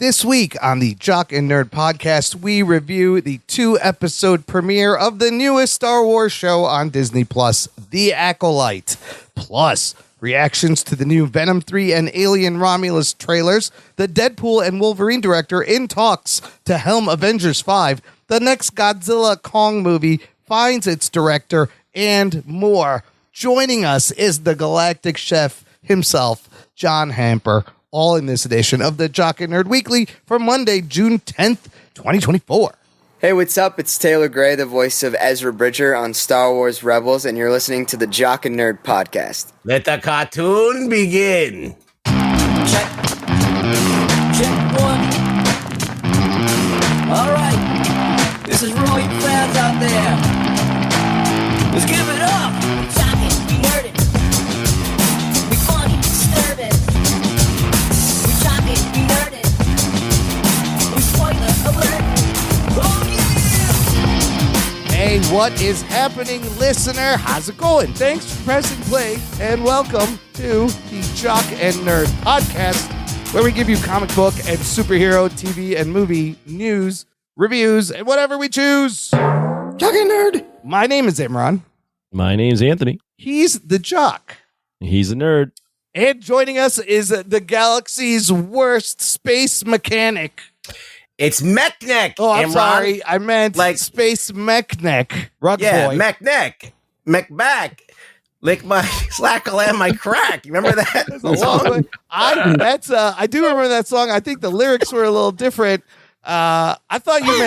This week on the Jock and Nerd podcast, we review the 2-episode premiere of the newest Star Wars show on Disney Plus, The Acolyte. Plus, reactions to the new Venom 3 and Alien Romulus trailers, the Deadpool and Wolverine director in talks to helm Avengers 5, the next Godzilla Kong movie finds its director, and more. Joining us is the Galactic Chef himself, John Hamper, all in this edition of the Jock and Nerd Weekly for Monday, June 10th, 2024. Hey, what's up? It's Taylor Gray, the voice of Ezra Bridger on Star Wars Rebels, and you're listening to the Jock and Nerd podcast. Let the cartoon begin. Check. Check one. All right. This is for all you fans out there. Let's give it up. Jock it, we nerd it. We funny, disturb it. We jock it, we nerd it. We spoiler alert. Oh yeah! Hey, what is happening, listener? How's it going? Thanks for pressing play, and welcome to the Jock and Nerd podcast, where we give you comic book and superhero TV and movie news, reviews, and whatever we choose. Jock and Nerd. My name is Imran. My name's Anthony. He's the Jock. He's a nerd. And joining us is the galaxy's worst space mechanic. It's Mechneck. Oh, I'm Imran. sorry. I meant Like- Space Mechneck. Rug Yeah, boy. Mechneck. Mechback. Lick my slackle and my crack. You remember that? That's a long way. I do remember that song. I think the lyrics were a little different. I thought you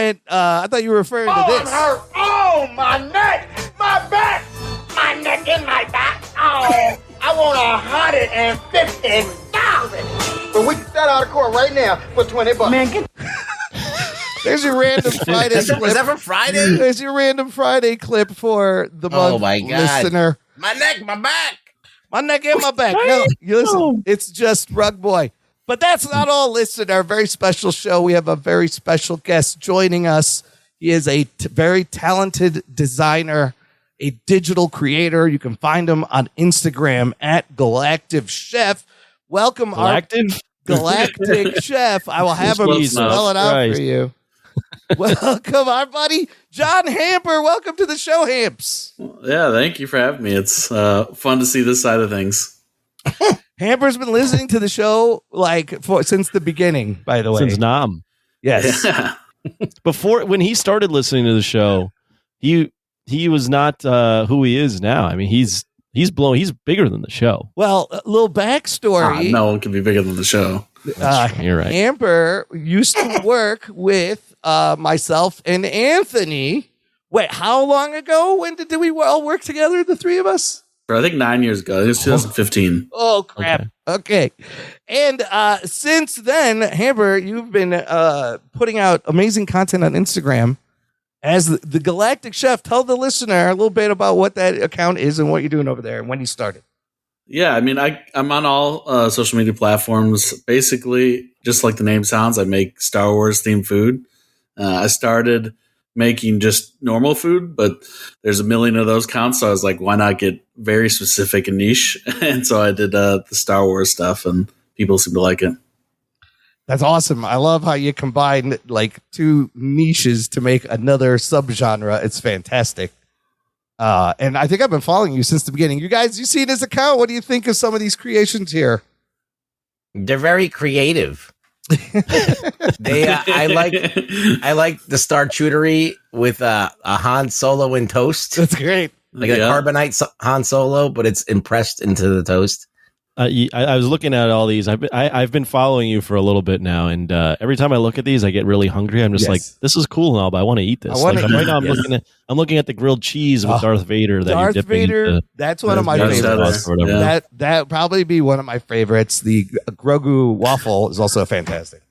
were referring to this. I'm hurt. Oh, my neck, my back, my neck and my back. Oh, I want 150,000. But we can set out of court right now for $20. Man, get There's your random Friday Was clip. that for Friday? There's your random Friday clip for the month, Oh, my God. listener. My neck, my back. My neck and my back. No, you listen. It's just Rug Boy. But that's not all, listener. A very special show. We have a very special guest joining us. He is a very talented designer, a digital creator. You can find him on Instagram at Galactic Chef. Welcome, Galactic? Galactic Chef. I will have him Jesus spell it out Christ. for you. Welcome, our buddy John Hamper. Welcome to the show, Hamps. Yeah, thank you for having me. It's fun to see this side of things. Hamper's been listening to the show since the beginning, by the way. Since Nam. Yes. Yeah. Before, when he started listening to the show, he was not who he is now. I mean, he's bigger than the show. Well, a little backstory. No one can be bigger than the show. You're right. Hamper used to work with myself and Anthony. Wait, how long ago? When did we all work together, the three of us? For I think 9 years ago. It was 2015. Oh, crap. Okay. And since then, Hamper, you've been putting out amazing content on Instagram as the Galactic Chef. Tell the listener a little bit about what that account is and what you're doing over there and when you started. Yeah, I mean, I'm on all social media platforms. Basically, just like the name sounds, I make Star Wars themed food. I started making just normal food, but there's a million of those counts. So I was like, why not get very specific and niche? And so I did the Star Wars stuff, and people seem to like it. That's awesome. I love how you combine like two niches to make another subgenre. It's fantastic. And I think I've been following you since the beginning. You guys, you see this account. What do you think of some of these creations here? They're very creative. I like the Star Chutery with a Han Solo in toast. That's great. Like a carbonite Han Solo, but it's impressed into the toast. I was looking at all these. I've been following you for a little bit now, and every time I look at these, I get really hungry. I'm just like, this is cool and all, but I want to eat this. Right now, I'm looking at the grilled cheese with Darth Vader. Darth Vader. That's one of my favorites. Yeah. That probably be one of my favorites. The Grogu waffle is also fantastic.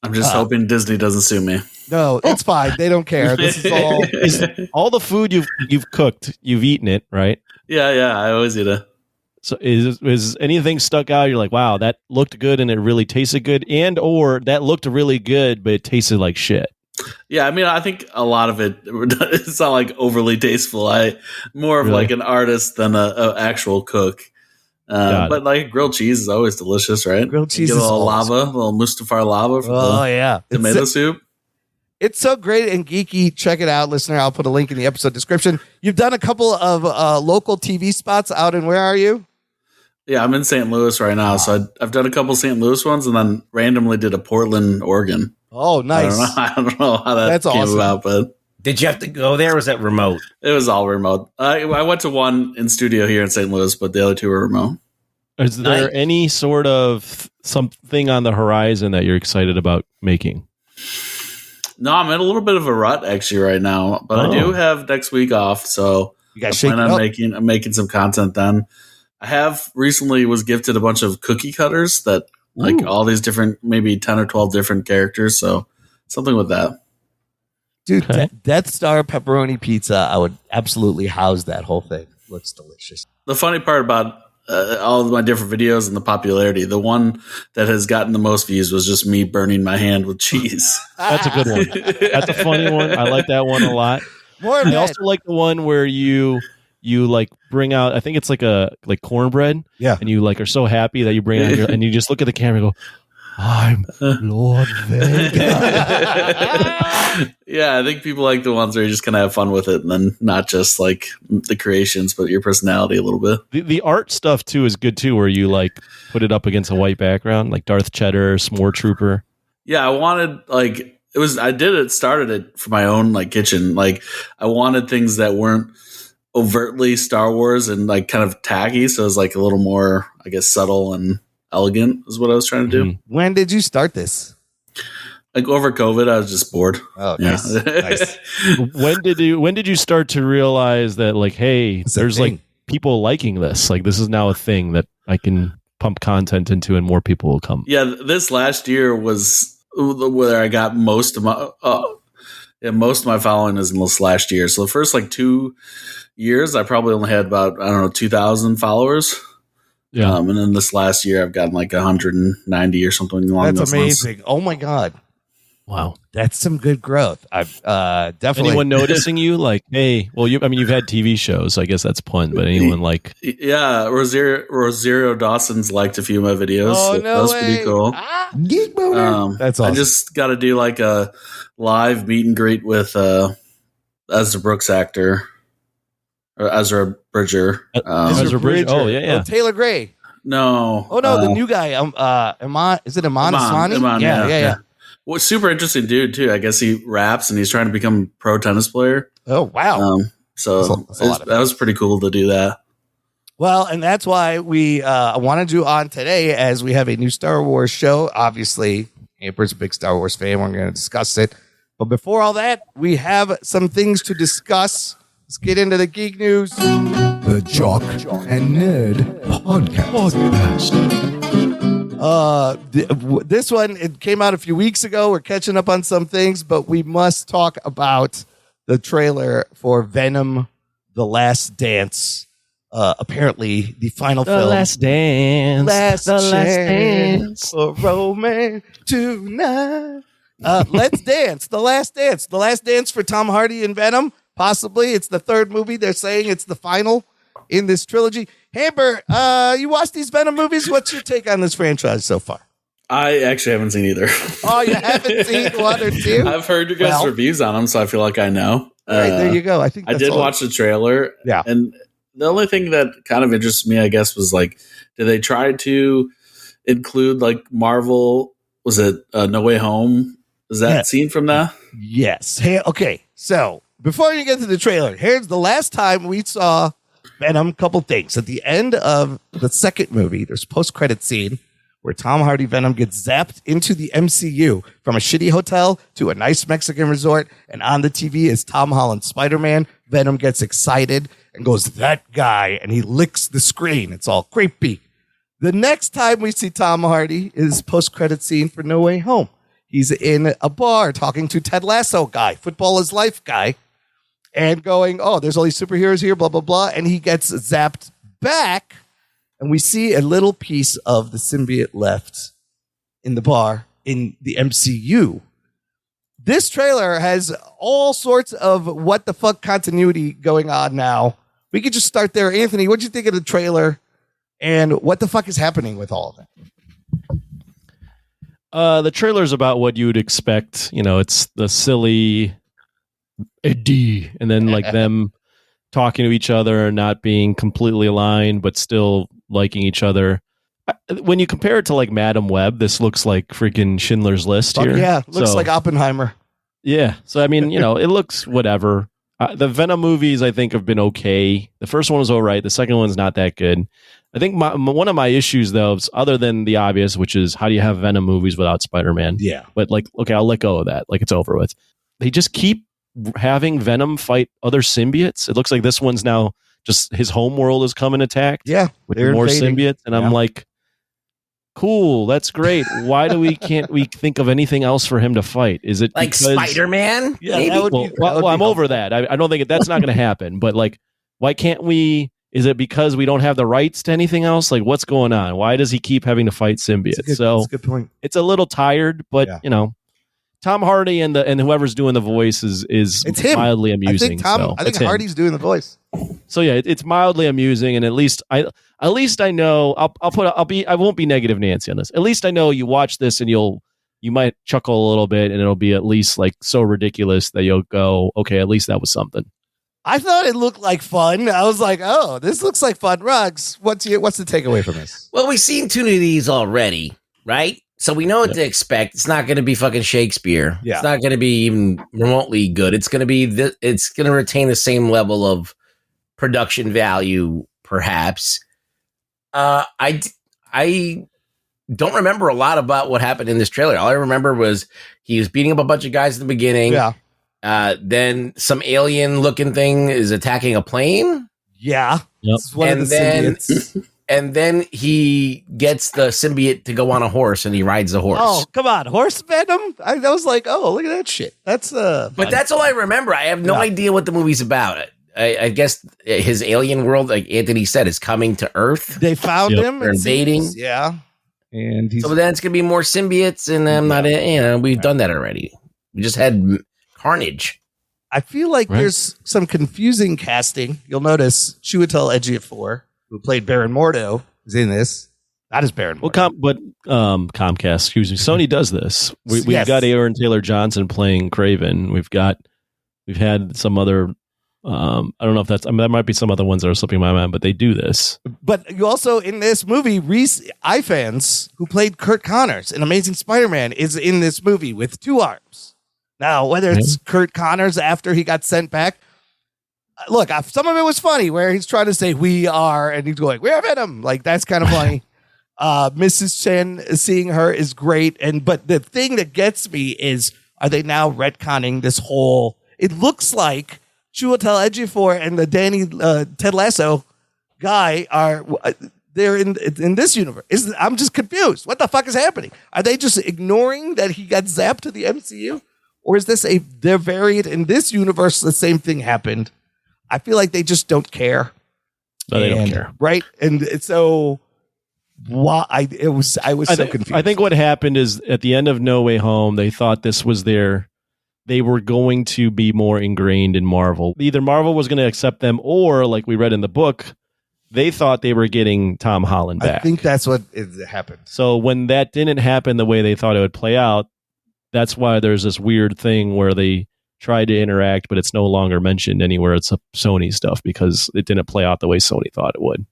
I'm just hoping Disney doesn't sue me. No, it's fine. They don't care. This is all the food you've cooked. You've eaten it, right? Yeah. I always eat it. So is anything stuck out? You're like, wow, that looked good and it really tasted good, and or that looked really good but it tasted like shit. Yeah, I mean, I think a lot of it's not like overly tasteful. I more of like an artist than a actual cook. But like grilled cheese is always delicious, right? Grilled cheese you get is a little awesome. lava, a little Mustafar lava for yeah. tomato soup. It's so great and geeky. Check it out, listener. I'll put a link in the episode description. You've done a couple of local TV spots out in, where are you? Yeah, I'm in St. Louis right now. So I've done a couple St. Louis ones and then randomly did a Portland, Oregon. Oh, nice. I don't know how that came about, but did you have to go there or was that remote? it was all remote. I went to one in studio here in St. Louis, but the other two were remote. Is there any sort of something on the horizon that you're excited about making? No, I'm in a little bit of a rut actually right now, but I do have next week off, so you got to I'm making some content then. I have recently was gifted a bunch of cookie cutters that like all these different, maybe 10 or 12 different characters, so something with that. Dude, Death Star pepperoni pizza, I would absolutely house that whole thing. Looks delicious. The funny part about all of my different videos and the popularity, the one that has gotten the most views was just me burning my hand with cheese. That's a good one. That's a funny one. I like that one a lot. I also like the one where you like bring out, I think it's like cornbread. Yeah. And you like are so happy that you bring it out and you just look at the camera and go, I'm Lord Vader. Yeah, I think people like the ones where you just kind of have fun with it and then not just like the creations, but your personality a little bit. The art stuff too is good too, where you like put it up against a white background, like Darth Cheddar, S'more Trooper. Yeah, I wanted started it for my own like kitchen. Like I wanted things that weren't overtly Star Wars and like kind of tacky. So it was like a little more, I guess, subtle and elegant is what I was trying to do. When did you start this? Like over COVID, I was just bored. Oh, nice. Nice. When did you start to realize that like, hey, there's like people liking this? Like this is now a thing that I can pump content into and more people will come. Yeah, this last year was where I got most of my following is in this last year. So the first like 2 years, I probably only had about 2,000 followers. Yeah, and then this last year, I've gotten like 190 or something along That's those amazing. lines. Oh my god! Wow, that's some good growth. I've definitely. Anyone noticing you? Like, hey, well, you've had TV shows, so I guess that's pun. But anyone like? Yeah, Rosario Dawson's liked a few of my videos. Oh, so no that was way. pretty cool. Geek boner. That's awesome. I just got to do like a live meet and greet with Ezra Brooks actor. Or Ezra Bridger. Ezra Bridger. Oh, yeah. Oh, Taylor Gray. No. Oh, no, the new guy. Is it Iman Asani? Iman, yeah. Well, super interesting dude, too. I guess he raps and he's trying to become a pro tennis player. Oh, wow. That was pretty cool to do that. Well, and that's why we wanted you on today, as we have a new Star Wars show. Obviously, Hamper's a big Star Wars fan. We're going to discuss it. But before all that, we have some things to discuss. Let's get into the geek news. The Jock and Nerd Podcast. This one, it came out a few weeks ago. We're catching up on some things, but we must talk about the trailer for Venom, The Last Dance. Apparently, the final film. The Last Dance. Last Last Dance for romance tonight. Let's dance. The Last Dance. The Last Dance for Tom Hardy and Venom. Possibly. It's the third movie. They're saying it's the final in this trilogy. Hamper, you watched these Venom movies? What's your take on this franchise so far? I actually haven't seen either. Oh, you haven't seen one or two? I've heard your guys' reviews on them, so I feel like I know. Right, there you go. I think I did watch the trailer. Yeah. And the only thing that kind of interests me, I guess, was like, did they try to include like Marvel? Was it No Way Home? Is that scene from that? Yes. Hey, okay. So before you get to the trailer, here's the last time we saw Venom. Couple things. At the end of the second movie, there's a post-credit scene where Tom Hardy Venom gets zapped into the MCU from a shitty hotel to a nice Mexican resort. And on the TV is Tom Holland's Spider-Man. Venom gets excited and goes, that guy, and he licks the screen. It's all creepy. The next time we see Tom Hardy is post-credit scene for No Way Home. He's in a bar talking to Ted Lasso guy, football is life guy, and going, oh, there's all these superheroes here, blah, blah, blah. And he gets zapped back, and we see a little piece of the symbiote left in the bar in the MCU. This trailer has all sorts of what the fuck continuity going on now. We could just start there. Anthony, what'd you think of the trailer And what the fuck is happening with all of that? The trailer's about what you would expect. You know, it's the silly Eddie, and then like them talking to each other and not being completely aligned, but still liking each other. When you compare it to like Madam Web, this looks like freaking Schindler's List here. Yeah, looks like Oppenheimer. Yeah. So, I mean, you know, it looks whatever. The Venom movies, I think, have been okay. The first one was all right. The second one's not that good. I think one of my issues, though, is other than the obvious, which is how do you have Venom movies without Spider-Man? Yeah. But like, okay, I'll let go of that. Like, it's over with. They just keep having Venom fight other symbiotes. It looks like this one's now just his home world is coming attacked. Yeah. With more symbiotes. And I'm like, cool, that's great. Why do can't we think of anything else for him to fight? Is it like Spider-Man? Yeah, well, I'm over that. I don't think that's not going to happen. But like, why can't we? Is it because we don't have the rights to anything else? Like, what's going on? Why does he keep having to fight symbiotes? That's a good point. It's a little tired, but you know, Tom Hardy and whoever's doing the voice is it's him. Mildly amusing. I think Hardy's doing the voice. So yeah, it's mildly amusing, and at least I know I won't be negative Nancy on this. At least I know you watch this and you might chuckle a little bit, and it'll be at least like so ridiculous that you'll go, okay, at least that was something. I thought it looked like fun. I was like, oh, this looks like fun. Rugs, what's the takeaway from this? Well, we've seen 2 of these already, right? So we know what to expect. It's not going to be fucking Shakespeare. Yeah. It's not going to be even remotely good. It's going to be it's going to retain the same level of production value, perhaps. I don't remember a lot about what happened in this trailer. All I remember was he was beating up a bunch of guys at the beginning. Yeah. Then some alien looking thing is attacking a plane. Yeah. Yep. And then he gets the symbiote to go on a horse, and he rides the horse. Oh, come on, horse Venom! I was like, oh, look at that shit. That's But that's all I remember. I have no idea what the movie's about. I guess his alien world, like Anthony said, is coming to Earth. They found him. They're invading. Yeah. And so then it's gonna be more symbiotes, and I'm not. We've done that already. We just had Carnage. I feel like there's some confusing casting. You'll notice Chiwetel Ejiofor, who played Baron Mordo, is in this. That is Baron Mordo. Well, Comcast, excuse me. Sony does this. We've got Aaron Taylor Johnson playing Kraven. We've had some other. I don't know if there might be some other ones that are slipping my mind, but they do this. But you also in this movie, Reese Ifans, who played Kurt Connors in Amazing Spider-Man, is in this movie with 2 arms. Now, whether it's Kurt Connors after he got sent back, look, some of it was funny where he's trying to say we are, and he's going, we're Venom. Like, that's kind of funny. Mrs. Chen, seeing her is great. But the thing that gets me is, are they now retconning this whole, it looks like Chiwetel Ejiofor and the Ted Lasso guy they're in this universe. I'm just confused. What the fuck is happening? Are they just ignoring that he got zapped to the MCU? Or is this their variant in this universe? The same thing happened. I feel like they just don't care. No, they don't care, right? And so, I was so confused. I think what happened is at the end of No Way Home, they thought this was they were going to be more ingrained in Marvel. Either Marvel was going to accept them, or like we read in the book, they thought they were getting Tom Holland back. I think that's what happened. So when that didn't happen the way they thought it would play out, that's why there's this weird thing where they tried to interact, but it's no longer mentioned anywhere. It's a Sony stuff because it didn't play out the way Sony thought it would.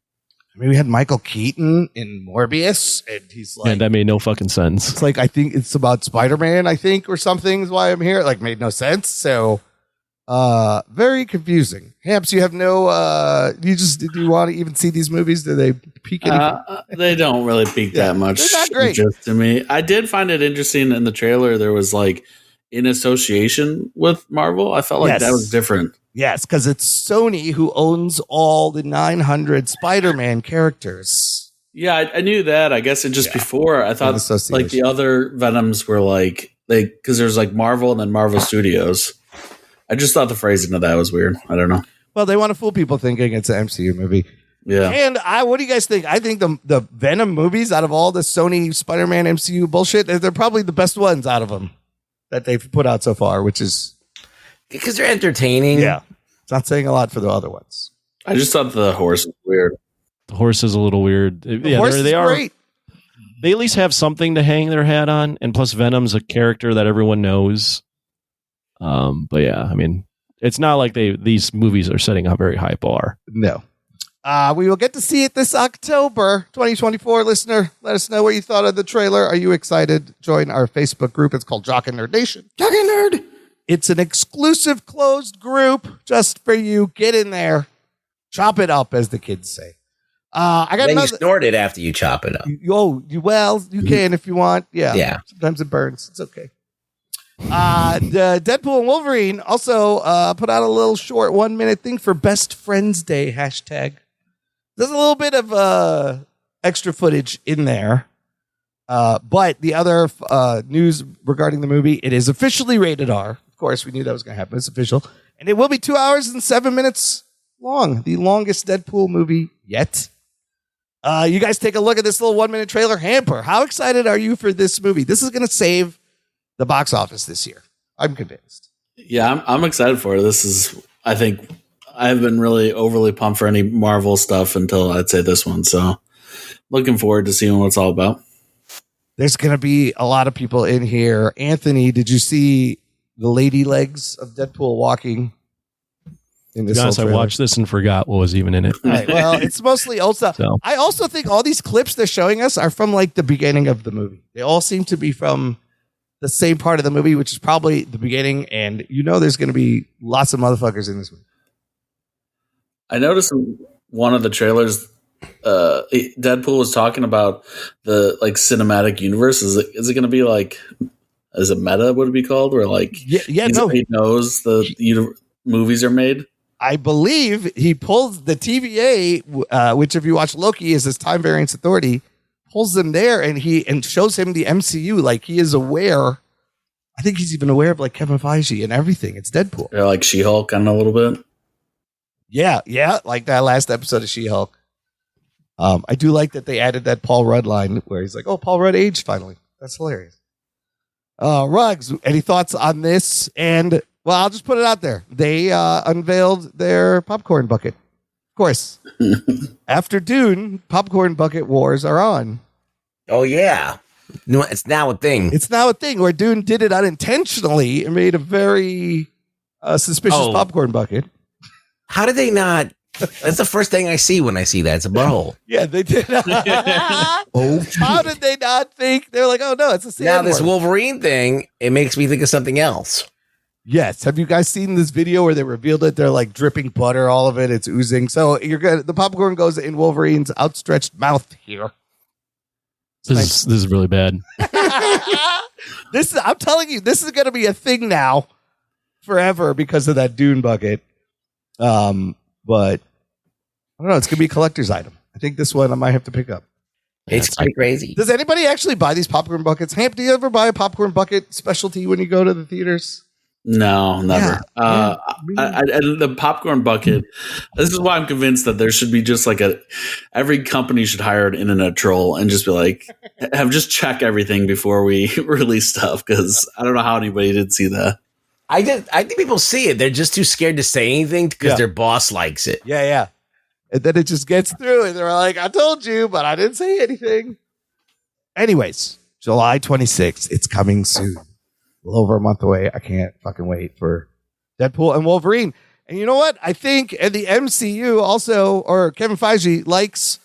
I mean, we had Michael Keaton in Morbius, and he's like... And that made no fucking sense. It's like, I think it's about Spider-Man, I think, or something is why I'm here. Like, made no sense. So, very confusing. Hamps, you have no... did you want to even see these movies? Do they peak anything? They don't really peak that much. They're not great. Just to me. I did find it interesting in the trailer. There was like, in association with Marvel. I felt like that was different. Yes, because it's Sony who owns all the 900 Spider-Man characters. Yeah, I knew that. I guess it just before I thought like the other Venoms were like because there's like Marvel and then Marvel Studios. I just thought the phrasing of that was weird. I don't know. Well, they want to fool people thinking it's an MCU movie. Yeah. And what do you guys think? I think the Venom movies out of all the Sony Spider-Man MCU bullshit, they're probably the best ones out of them that they've put out so far, which is because they're entertaining. Yeah. It's not saying a lot for the other ones. I just thought the horse was weird. The horse is a little weird. The horse is great. They at least have something to hang their hat on, and plus Venom's a character that everyone knows. But yeah, I mean, it's not like these movies are setting a very high bar. No. We will get to see it this October 2024. Listener, let us know what you thought of the trailer. Are you excited? Join our Facebook group. It's called Jock and Nerd Nation. Jock and Nerd. It's an exclusive closed group just for you. Get in there. Chop it up, as the kids say. I got then another. You snort it after you chop it up. You can if you want. Yeah. Sometimes it burns. It's okay. The Deadpool and Wolverine also put out a little short 1-minute thing for Best Friends Day hashtag. There's a little bit of extra footage in there. But the other news regarding the movie, it is officially rated R. Of course, we knew that was going to happen. It's official. And it will be 2 hours and 7 minutes long. The longest Deadpool movie yet. You guys take a look at this little 1-minute trailer. Hamper, how excited are you for this movie? This is going to save the box office this year. I'm convinced. Yeah, I'm excited for it. This is, I think, I haven't been really overly pumped for any Marvel stuff until I'd say this one. So looking forward to seeing what it's all about. There's going to be a lot of people in here. Anthony, did you see the lady legs of Deadpool walking in this? Yes, I watched this and forgot what was even in it. All right, well, it's mostly old stuff. So. I also think all these clips they're showing us are from like the beginning of the movie. They all seem to be from the same part of the movie, which is probably the beginning. And you know there's going to be lots of motherfuckers in this movie. I noticed in one of the trailers, Deadpool was talking about the like cinematic universe. Is it going to be like, is it meta? Would it be called? Where like, he knows the movies are made. I believe he pulls the TVA, which if you watch Loki is his time variance authority, pulls them there and shows him the MCU. Like he is aware. I think he's even aware of like Kevin Feige and everything. It's Deadpool. They're like She-Hulk kind of a little bit. Yeah, like that last episode of She-Hulk. I do like that they added that Paul Rudd line where he's like, "Oh, Paul Rudd aged finally." That's hilarious. Ruggs, any thoughts on this? And well, I'll just put it out there. They unveiled their popcorn bucket. Of course, after Dune, popcorn bucket wars are on. Oh yeah, no, it's now a thing. It's now a thing where Dune did it unintentionally and made a very suspicious popcorn bucket. How did they not? That's the first thing I see when I see that. It's a butthole. Yeah, they did. How did they not think? They're like, oh no, it's a sandworm. Now this Wolverine thing, it makes me think of something else. Yes. Have you guys seen this video where they revealed it? They're like dripping butter, all of it. It's oozing. So you're good. The popcorn goes in Wolverine's outstretched mouth here. This is really bad. I'm telling you, this is going to be a thing now forever because of that Dune bucket. But I don't know. It's going to be a collector's item. I think this one I might have to pick up. It's pretty crazy. Does anybody actually buy these popcorn buckets? Hamp, do you ever buy a popcorn bucket specialty when you go to the theaters? No, never. The popcorn bucket. This is why I'm convinced that there should be just like every company should hire an internet troll and just be like, just check everything before we release stuff. Because I don't know how anybody did see that. I think people see it. They're just too scared to say anything because their boss likes it. Yeah. And then it just gets through and they're like, I told you, but I didn't say anything. Anyways, July 26th. It's coming soon. A little over a month away. I can't fucking wait for Deadpool and Wolverine. And you know what? I think the MCU also, or Kevin Feige, likes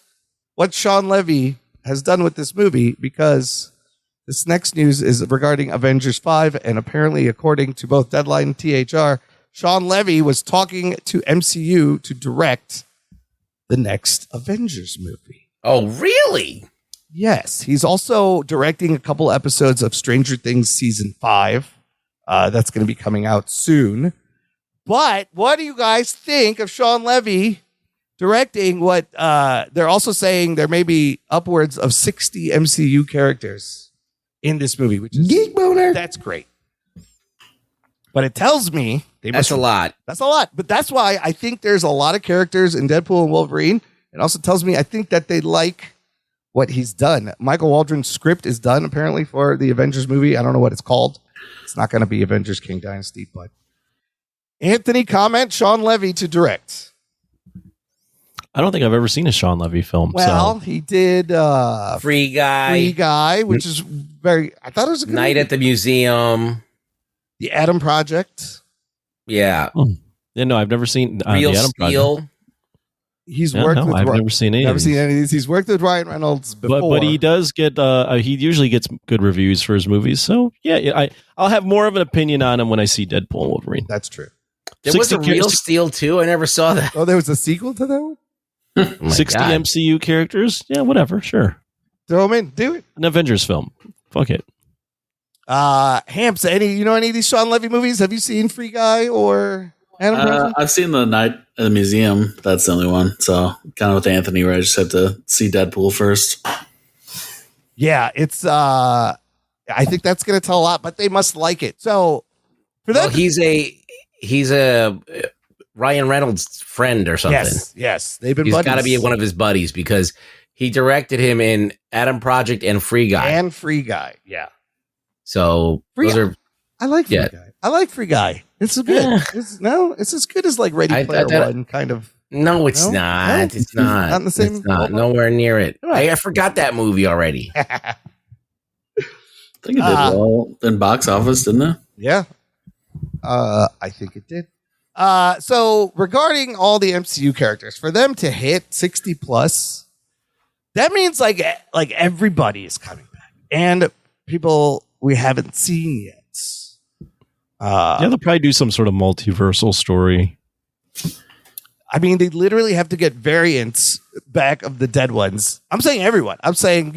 what Shawn Levy has done with this movie because this next news is regarding Avengers 5, and apparently, according to both Deadline and THR, Shawn Levy was talking to MCU to direct the next Avengers movie. Oh, really? Yes. He's also directing a couple episodes of Stranger Things Season 5. That's going to be coming out soon. But what do you guys think of Shawn Levy directing what they're also saying there may be upwards of 60 MCU characters in this movie, which is geek boner. That's great. But it tells me that's a lot. That's a lot. But that's why I think there's a lot of characters in Deadpool and Wolverine. It also tells me I think that they like what he's done. Michael Waldron's script is done apparently for the Avengers movie. I don't know what it's called. It's not going to be Avengers King Dynasty, but Anthony comment Shawn Levy to direct. I don't think I've ever seen a Shawn Levy film. Well, he did Free Guy, which is very. I thought it was a good Night movie. at the Museum. The Adam Project. Yeah. Yeah, no, I've never seen Real the Adam Steel. Project. He's Yeah, worked no, with. I've never seen any. Never of seen these. any of these. He's worked with Ryan Reynolds before, But he does get. He usually gets good reviews for his movies. So yeah, I'll have more of an opinion on him when I see Deadpool and Wolverine. That's true. There was a Real Steel too. I never saw that. Oh, there was a sequel to that one? Oh 60 God. MCU characters. Yeah, whatever. Sure. Throw him in. Do it. An Avengers film. Fuck it. Hamps, any of these Shawn Levy movies? Have you seen Free Guy or Adam Project? I've seen the Night at the Museum. That's the only one. So kind of with Anthony, where I just had to see Deadpool first. Yeah, it's. I think that's going to tell a lot, but they must like it. So for Well, that, he's a Ryan Reynolds' friend or something. yes, they've been. He's buddies. got to be one of his buddies because he directed him in Adam Project and Free Guy. And Free Guy. Yeah, So those are. I like Free Guy. I like Free Guy. It's good. Yeah. It's as good as like Ready Player One, kind of. No, it's not. No? It's not. Not in the same. It's not. Nowhere near it. I forgot that movie already. I think it did well in box office, didn't it? Yeah. I think it did. So regarding all the MCU characters, for them to hit 60 plus, that means like everybody is coming back and people we haven't seen yet. Yeah, they'll probably do some sort of multiversal story. I mean, they literally have to get variants back of the dead ones. I'm saying everyone. I'm saying,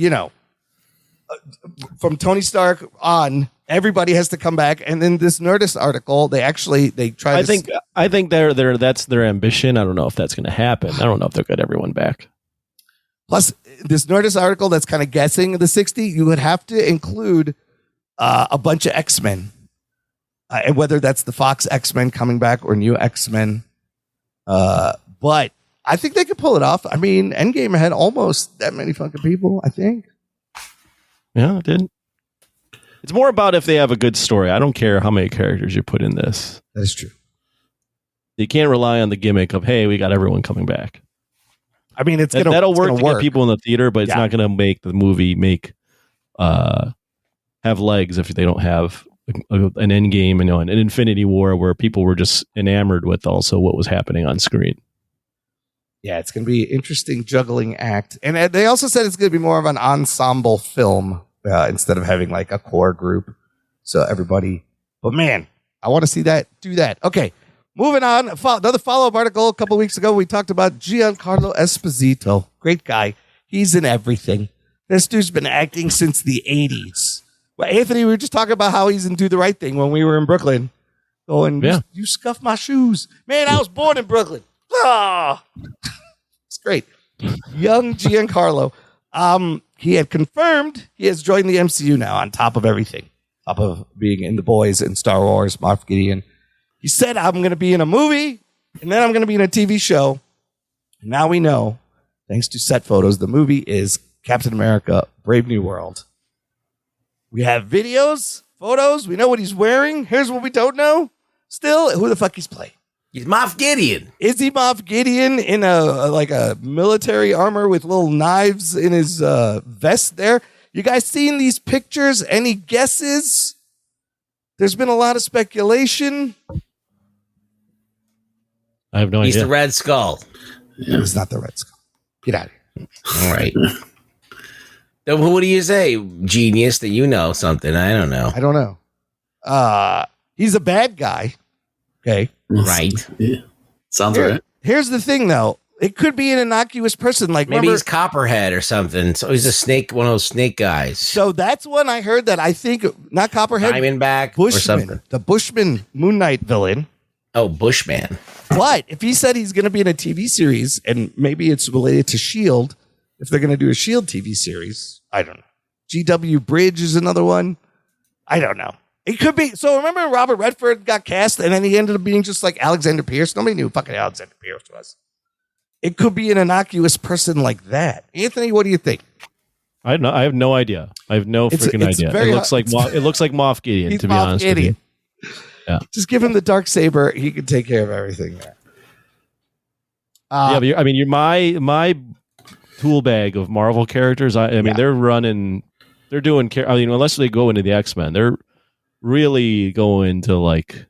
from Tony Stark on, everybody has to come back. And then this Nerdist article, they try. I think that's their ambition. I don't know if that's going to happen. I don't know if they'll get everyone back. Plus, this Nerdist article that's kind of guessing the 60, you would have to include a bunch of X-Men, and whether that's the Fox X-Men coming back or new X-Men. But I think they could pull it off. I mean, Endgame had almost that many fucking people, I think. Yeah, it did. It's more about if they have a good story. I don't care how many characters you put in this. That is true. You can't rely on the gimmick of, hey, we got everyone coming back. I mean, that'll work to get people in the theater, but it's not going to make the movie have legs if they don't have an Endgame and an Infinity War where people were just enamored with also what was happening on screen. Yeah, it's going to be an interesting juggling act. And they also said it's going to be more of an ensemble film instead of having like a core group. So everybody, but man, I want to see that, do that. Okay, moving on. Another follow-up article a couple weeks ago. We talked about Giancarlo Esposito. Great guy. He's in everything. This dude's been acting since the 80s. Well, Anthony, we were just talking about how he's in Do the Right Thing when we were in Brooklyn. Going, you scuffed my shoes. Man, I was born in Brooklyn. Ah, it's great. Young Giancarlo. He had confirmed he has joined the MCU now on top of everything. Top of being in The Boys and Star Wars, Moff Gideon. He said, I'm going to be in a movie and then I'm going to be in a TV show. And now we know, thanks to set photos, the movie is Captain America, Brave New World. We have videos, photos. We know what he's wearing. Here's what we don't know. Still, who the fuck he's playing. He's Moff Gideon. Is he Moff Gideon in a military armor with little knives in his vest there? You guys seen these pictures? Any guesses? There's been a lot of speculation. I have no idea. He's the Red Skull. Yeah. It's not the Red Skull. Get out of here. All right. Then what do you say, genius, that you know something? I don't know. I don't know. He's a bad guy. Okay. Right. Yeah. Sounds right. Here's the thing, though. It could be an innocuous person. Like maybe he's Copperhead or something. So he's a snake, one of those snake guys. So that's one I heard that I think, not Copperhead. Diamondback Bushman, or something. The Bushman Moon Knight villain. Oh, Bushman. But if he said he's going to be in a TV series, and maybe it's related to S.H.I.E.L.D., if they're going to do a S.H.I.E.L.D. TV series, I don't know. G.W. Bridge is another one. I don't know. It could be. So remember Robert Redford got cast and then he ended up being just like Alexander Pierce? Nobody knew who fucking Alexander Pierce was. It could be an innocuous person like that. Anthony, what do you think? I have no idea. I have no freaking idea. It looks like Moff Gideon, to be honest with you. Yeah. Just give him the Darksaber. He can take care of everything there. Yeah, but you're my tool bag of Marvel characters. I mean, they're doing. I mean, unless they go into the X-Men, they're really going to like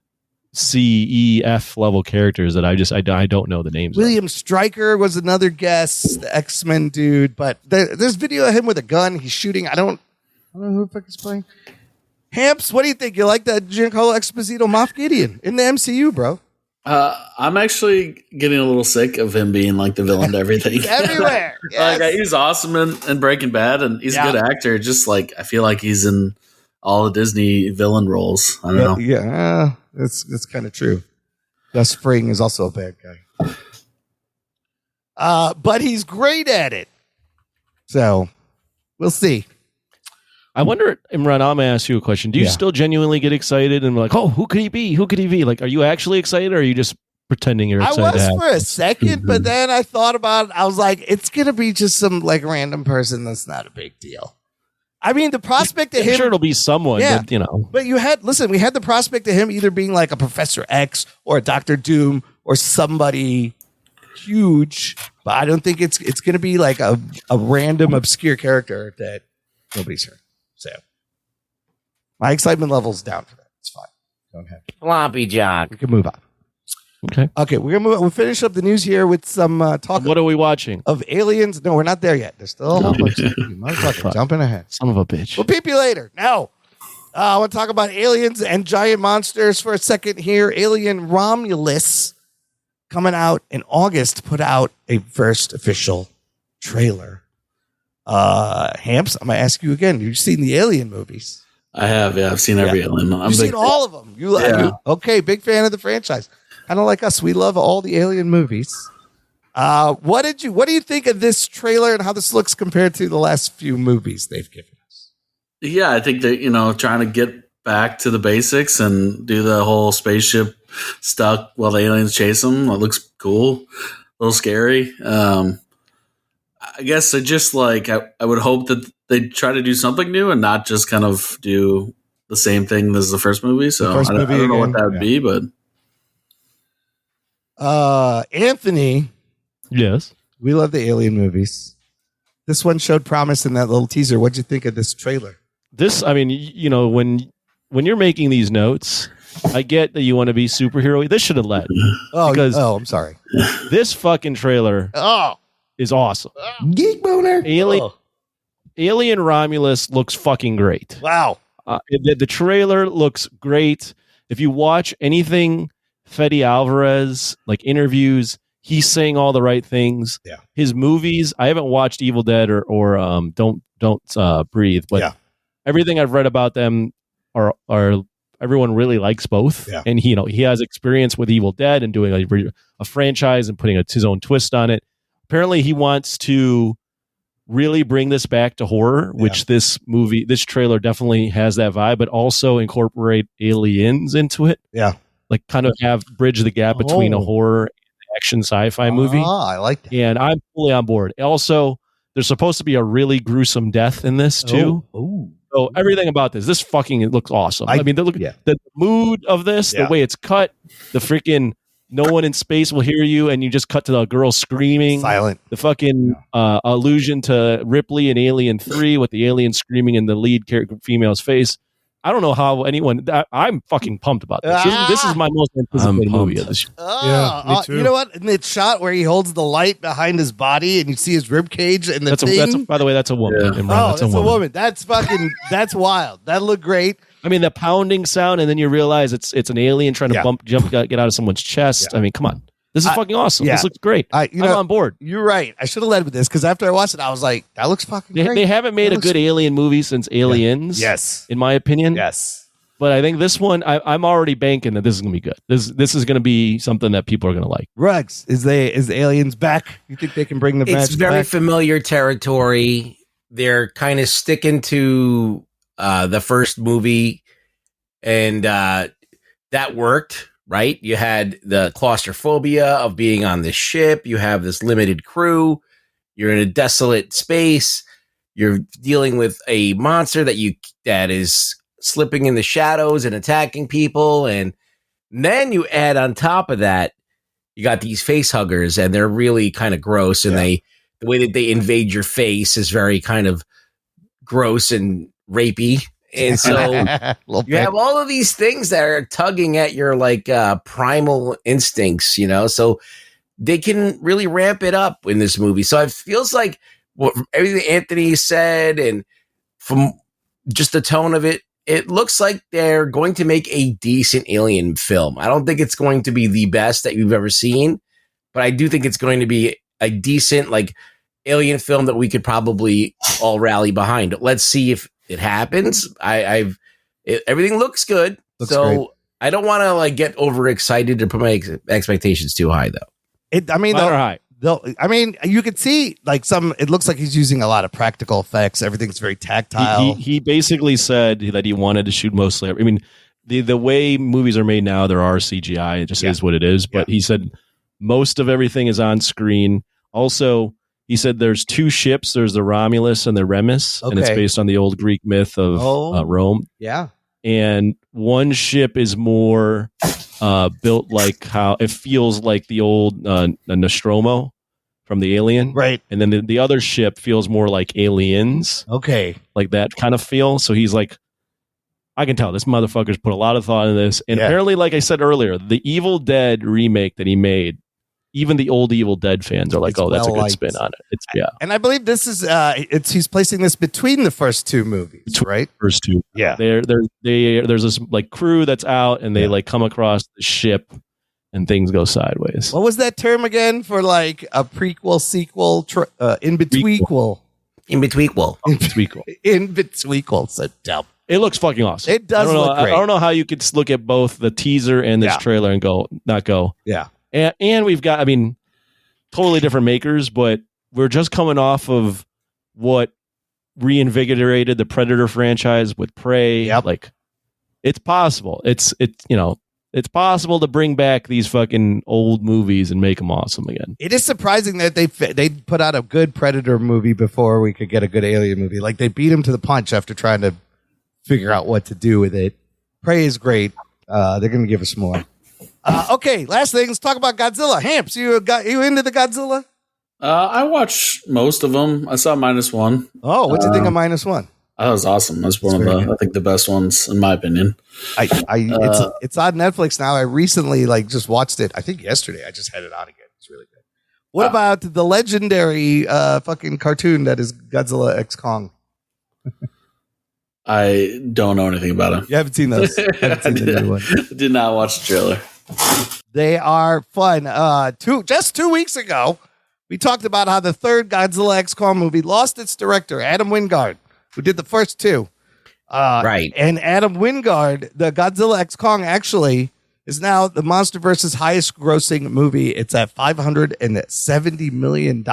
C, E, F level characters that I don't know the names. William Stryker was another guest, the X-Men dude. But there's video of him with a gun. He's shooting. I don't know who the fuck is playing. Hamps, what do you think? You like that Giancarlo Esposito Moff Gideon in the MCU, bro? I'm actually getting a little sick of him being like the villain to everything. Everywhere. Yes. Like he's awesome in Breaking Bad, and he's a good actor. Just like I feel like he's in all the Disney villain roles. I don't know. Yeah, that's kind of true. Gus Fring is also a bad guy. But he's great at it. So we'll see. I wonder, Imran, I'm going to ask you a question. Do you still genuinely get excited and like, oh, who could he be? Who could he be? Like, are you actually excited or are you just pretending you're excited? I was for a second, but then I thought about it. I was like, it's going to be just some like random person that's not a big deal. I mean, the prospect of him. I'm sure it'll be someone, but you know. But we had the prospect of him either being like a Professor X or a Dr. Doom or somebody huge, but I don't think it's going to be like a random obscure character that nobody's heard. So my excitement level's down for that. It's fine. Don't have Floppy Jock. We can move on. Okay, we're gonna move on. We'll finish up the news here with some talk. What are we watching? Of aliens. No, we're not there yet. There's still a whole bunch of you motherfucker jumping ahead. Son of a bitch. We'll peep you later. No. I want to talk about aliens and giant monsters for a second here. Alien Romulus coming out in August put out a first official trailer. Hamps, I'm gonna ask you again. You've seen the Alien movies? I have. Yeah, I've seen every Alien. You've seen all of them. Okay, big fan of the franchise. Kind of like us, we love all the Alien movies. What do you think of this trailer and how this looks compared to the last few movies they've given us? Yeah, I think that trying to get back to the basics and do the whole spaceship stuck while the aliens chase them. It looks cool, a little scary. I guess I just like I would hope that they try to do something new and not just kind of do the same thing as the first movie. So I don't know what that would be, but Anthony, yes, we love the Alien movies. This one showed promise in that little teaser. What'd you think of this trailer? This, I mean, when you're making these notes, I get that you want to be superhero. This should have led. I'm sorry. This fucking trailer is awesome. Geek boner. Alien Romulus looks fucking great. Wow. The trailer looks great. If you watch anything Fede Alvarez, like interviews, he's saying all the right things. Yeah. His movies, I haven't watched Evil Dead or Don't Breathe, but everything I've read about them are everyone really likes both. Yeah. And he has experience with Evil Dead and doing a franchise and putting his own twist on it. Apparently he wants to really bring this back to horror, which this trailer definitely has that vibe, but also incorporate aliens into it. Yeah. Like kind of bridge the gap between a horror and action sci-fi movie. I like that. And I'm fully on board. Also, there's supposed to be a really gruesome death in this too. So everything about this fucking, it looks awesome. I mean, the mood of this, the way it's cut, the freaking no one in space will hear you, and you just cut to the girl screaming. Silent. The fucking allusion to Ripley in Alien 3 with the alien screaming in the lead character female's face. I don't know how I'm fucking pumped about this. This is my most anticipated movie of this year. Me too. You know what? In that shot where he holds the light behind his body and you see his rib cage and the thing. By the way, that's a woman. Yeah. That's a woman. That's fucking. That's wild. That looked great. I mean, the pounding sound, and then you realize it's an alien trying to get out of someone's chest. Yeah. I mean, come on. This is fucking awesome. Yeah. This looks great. I'm on board. You're right. I should have led with this because after I watched it, I was like, that looks fucking great. They haven't made a good alien movie since Aliens. Yes. In my opinion. Yes. But I think this one, I'm already banking that this is going to be good. This is going to be something that people are going to like. Rugs, is Aliens back? You think they can bring the It's very familiar territory. They're kind of sticking to the first movie, and that worked. Right? You had the claustrophobia of being on this ship. You have this limited crew. You're in a desolate space. You're dealing with a monster that is slipping in the shadows and attacking people. And then you add on top of that, you got these face huggers, and they're really kind of gross, and the way that they invade your face is very kind of gross and rapey. And so you have all of these things that are tugging at your like primal instincts, so they can really ramp it up in this movie. So it feels like everything Anthony said, and from just the tone of it, it looks like they're going to make a decent Alien film. I don't think it's going to be the best that you've ever seen, but I do think it's going to be a decent like Alien film that we could probably all rally behind. Let's see if it happens. Everything looks good. Looks great. I don't want to like get overexcited or put my expectations too high though. High. You could see like it looks like he's using a lot of practical effects. Everything's very tactile. He basically said that he wanted to shoot mostly. I mean, the way movies are made now, there are CGI. It just is what it is. But he said most of everything is on screen. Also, he said there's two ships. There's the Romulus and the Remus, and it's based on the old Greek myth of Rome. Yeah. And one ship is more built like how it feels like the old Nostromo from the Alien. Right. And then the other ship feels more like Aliens. Okay. Like that kind of feel. So he's like, I can tell this motherfucker's put a lot of thought in this. And apparently, like I said earlier, the Evil Dead remake that he made, even the old Evil Dead fans are like, that's a good spin on it. And I believe this is he's placing this between the first two movies, right? First two. Yeah. There's this like crew that's out and they like come across the ship and things go sideways. What was that term again for like a prequel, sequel, in-betweequel? In-betweequel. So dumb. It looks fucking awesome. It does look great. I don't know how you could look at both the teaser and this trailer and not go. Yeah. And we've got, totally different makers, but we're just coming off of what reinvigorated the Predator franchise with Prey. Yep. Like, it's possible. It's possible to bring back these fucking old movies and make them awesome again. It is surprising that they put out a good Predator movie before we could get a good Alien movie. Like, they beat him to the punch after trying to figure out what to do with it. Prey is great. They're going to give us more. Okay, last thing. Let's talk about Godzilla. Hamps, you into the Godzilla? I watched most of them. I saw -1. Oh, what do you think of -1? That was awesome. That's one of I think the best ones in my opinion. It's on Netflix now. I recently just watched it. I think yesterday. I just had it on again. It's really good. What about the legendary fucking cartoon that is Godzilla X Kong? I don't know anything about him. You haven't seen those? Did not watch the trailer. They are fun. Just 2 weeks ago, we talked about how the third Godzilla X Kong movie lost its director, Adam Wingard, who did the first two. Right. And Adam Wingard, the Godzilla X Kong actually is now the MonsterVerse's highest grossing movie. It's at $570 million.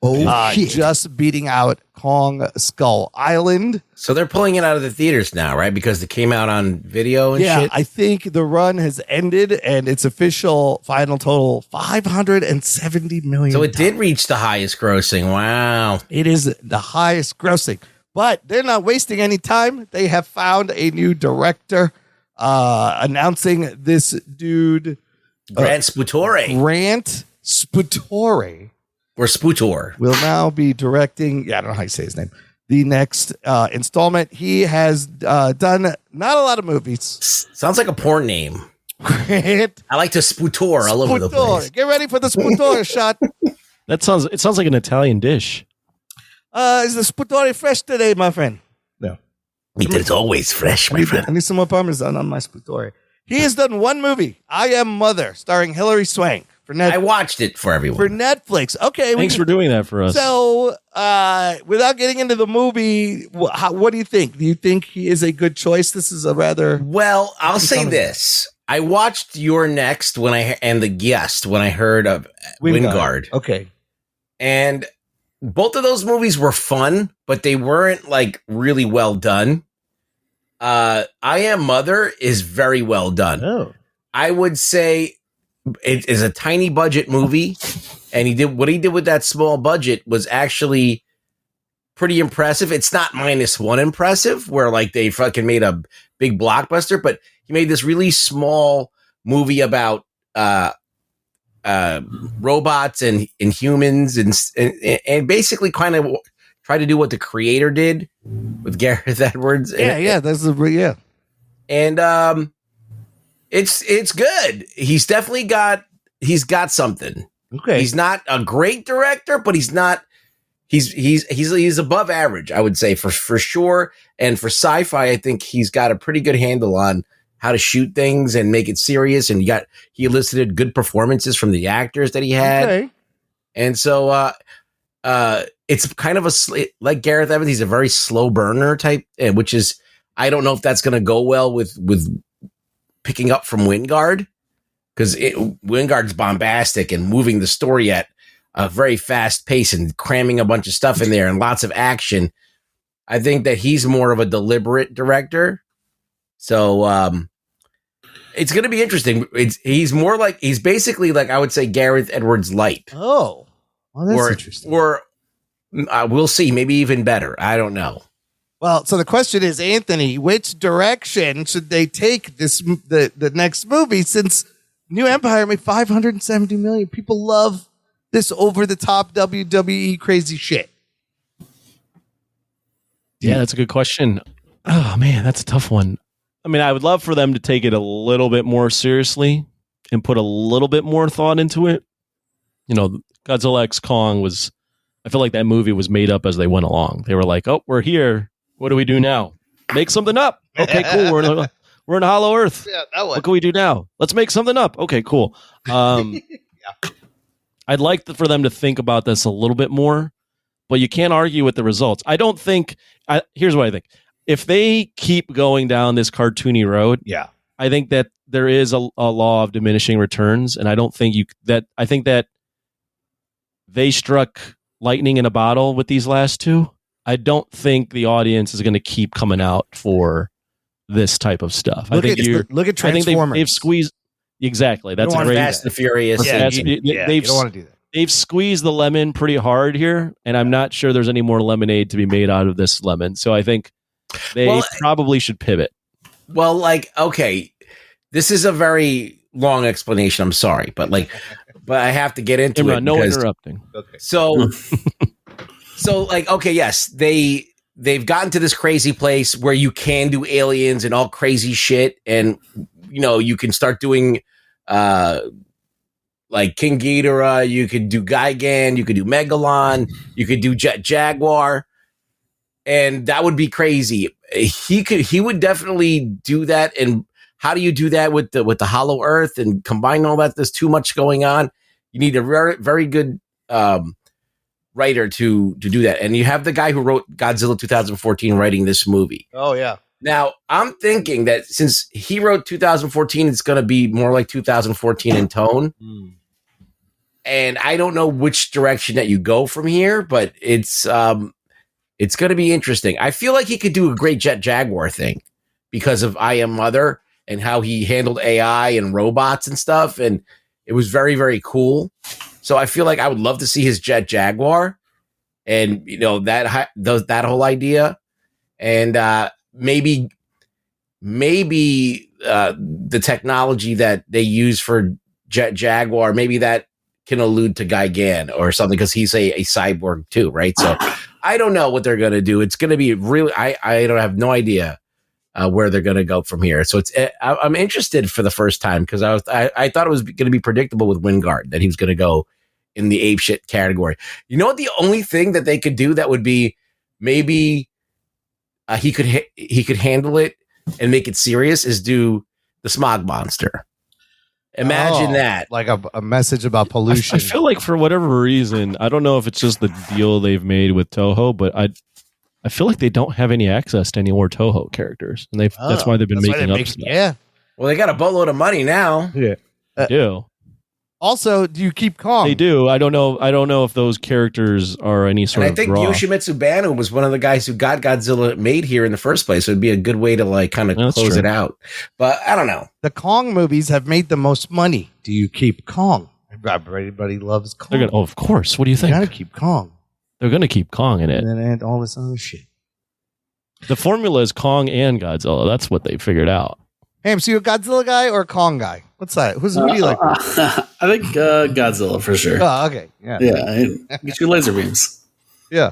Oh, shit. Just beating out Kong Skull Island. So they're pulling it out of the theaters now, right? Because it came out on video and shit? I think the run has ended and its official final total, $570 million. So it did reach the highest grossing. Wow. It is the highest grossing. But they're not wasting any time. They have found a new director, announcing this dude. Grant Sputore. Or Sputor. Will now be directing, I don't know how you say his name, the next installment. He has done not a lot of movies. Sounds like a porn name. Grant. I like to Sputor all over the place. Get ready for the Sputor shot. It sounds like an Italian dish. Is the Sputore fresh today, my friend? No. It's always fresh, my friend. I need some more Parmesan on my Sputore. He has done one movie, I Am Mother, starring Hilary Swank. I watched it for everyone. For Netflix. Okay. Thanks for doing that for us. So, without getting into the movie, what do you think? Do you think he is a good choice? This is a rather... Well, I'll say this. I watched Your Next and The Guest when I heard of Wingard. Okay. And both of those movies were fun, but they weren't really well done. I Am Mother is very well done. Oh. I would say it is a tiny budget movie, and what he did with that small budget was actually pretty impressive. It's not -1 impressive, where they fucking made a big blockbuster, but he made this really small movie about robots and humans and basically kind of try to do what the creator did with Gareth Edwards. Yeah. And it's good. He's definitely got something. Okay. He's not a great director, but he's above average, I would say, for sure. And for sci-fi, I think he's got a pretty good handle on how to shoot things and make it serious. And he elicited good performances from the actors that he had. Okay. And so it's kind of like Gareth Evans. He's a very slow burner type, which is, I don't know if that's going to go well with picking up from Wingard, because Wingard's bombastic and moving the story at a very fast pace and cramming a bunch of stuff in there and lots of action. I think that he's more of a deliberate director. So it's going to be interesting. He's basically like, I would say, Gareth Edwards light. Oh, well, that's interesting. Or we'll see, maybe even better. I don't know. Well, so the question is, Anthony, which direction should they take the next movie? Since New Empire made $570 million, people love this over-the-top WWE crazy shit. Yeah, that's a good question. Oh, man, that's a tough one. I mean, I would love for them to take it a little bit more seriously and put a little bit more thought into it. You know, Godzilla X Kong I feel like that movie was made up as they went along. They were like, oh, we're here. What do we do now? Make something up. Okay, cool. We're in Hollow Earth. Yeah, that one. What can we do now? Let's make something up. Okay, cool. I'd like for them to think about this a little bit more, but you can't argue with the results. I don't think. Here's what I think. If they keep going down this cartoony road, yeah, I think that there is a law of diminishing returns, and I don't think I think that they struck lightning in a bottle with these last two. I don't think the audience is going to keep coming out for this type of stuff. Look at Transformers. I think they've squeezed exactly. That's a great Fast and Furious. You don't want to do that. They've squeezed the lemon pretty hard here, and I'm not sure there's any more lemonade to be made out of this lemon. So I think they probably should pivot. Well, okay, this is a very long explanation. I'm sorry, but I have to get into it. No interrupting. Okay. So okay, yes, they've gotten to this crazy place where you can do aliens and all crazy shit, and you can start doing like King Ghidorah, you could do Gigan, you could do Megalon, you could do Jet Jaguar, and that would be crazy. He would definitely do that. And how do you do that with the Hollow Earth and combine all that? There's too much going on. You need a very, very good writer to do that. And you have the guy who wrote Godzilla 2014 writing this movie. Oh, yeah. Now, I'm thinking that since he wrote 2014, it's going to be more like 2014 in tone. And I don't know which direction that you go from here, but it's going to be interesting. I feel like he could do a great Jet Jaguar thing because of I Am Mother and how he handled AI and robots and stuff. And it was very, very cool. So I feel like I would love to see his Jet Jaguar and, that whole idea. And maybe the technology that they use for Jet Jaguar, maybe that can allude to Gigan or something because he's a cyborg too, right? So I don't know what they're going to do. It's going to be really, I don't have no idea where they're going to go from here. So I'm interested for the first time because I thought it was going to be predictable with Wingard that he was going to go in the apeshit category. You know what? The only thing that they could do that would be maybe he could handle it and make it serious is do the smog monster. Imagine that. Like a message about pollution. I feel like for whatever reason, I don't know if it's just the deal they've made with Toho, but I feel like they don't have any access to any more Toho characters. And that's why they've been making up stuff. Yeah. Well, they got a boatload of money now. Yeah. They do. Also, do you keep Kong? They do. I don't know if those characters are any sort of draw. I think Yoshimitsu Banno was one of the guys who got Godzilla made here in the first place. So it'd be a good way to kind of close it out. But I don't know. The Kong movies have made the most money. Do you keep Kong? Everybody loves Kong. Of course. What do you think? You gotta keep Kong. They're gonna keep Kong in it. And then add all this other shit. The formula is Kong and Godzilla. That's what they figured out. Hey, so you a Godzilla guy or a Kong guy? What's that? Who do you like? I think Godzilla for sure. Oh, okay. Yeah. Get your laser beams. Yeah.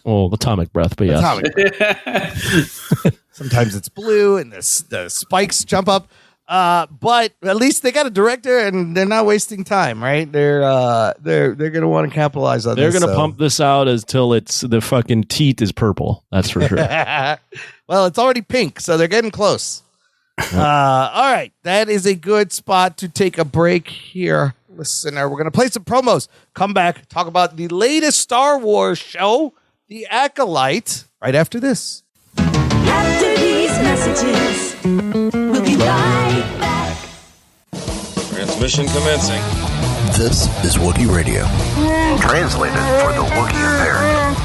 Oh, atomic breath, but yeah. Sometimes it's blue and the spikes jump up. But at least they got a director and they're not wasting time, right? They're going to want to capitalize on They're this. They're going to pump this out until it's the fucking teeth is purple. That's for sure. Well, it's already pink, so they're getting close. All right. That is a good spot to take a break here, listener. We're going to play some promos, come back, talk about the latest Star Wars show, The Acolyte, right after this. After these messages, we'll be right back. Transmission commencing. This is Wookiee Radio. Translated for the Wookiee impaired.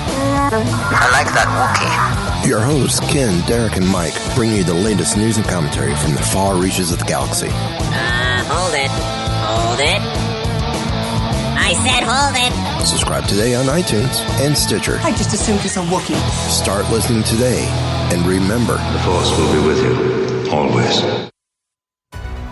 I like that Wookiee. Your hosts, Ken, Derek, and Mike, bring you the latest news and commentary from the far reaches of the galaxy. Hold it. Hold it. I said hold it. Subscribe today on iTunes and Stitcher. I just assumed it's a Wookiee. Start listening today, and remember, the Force will be with you, always.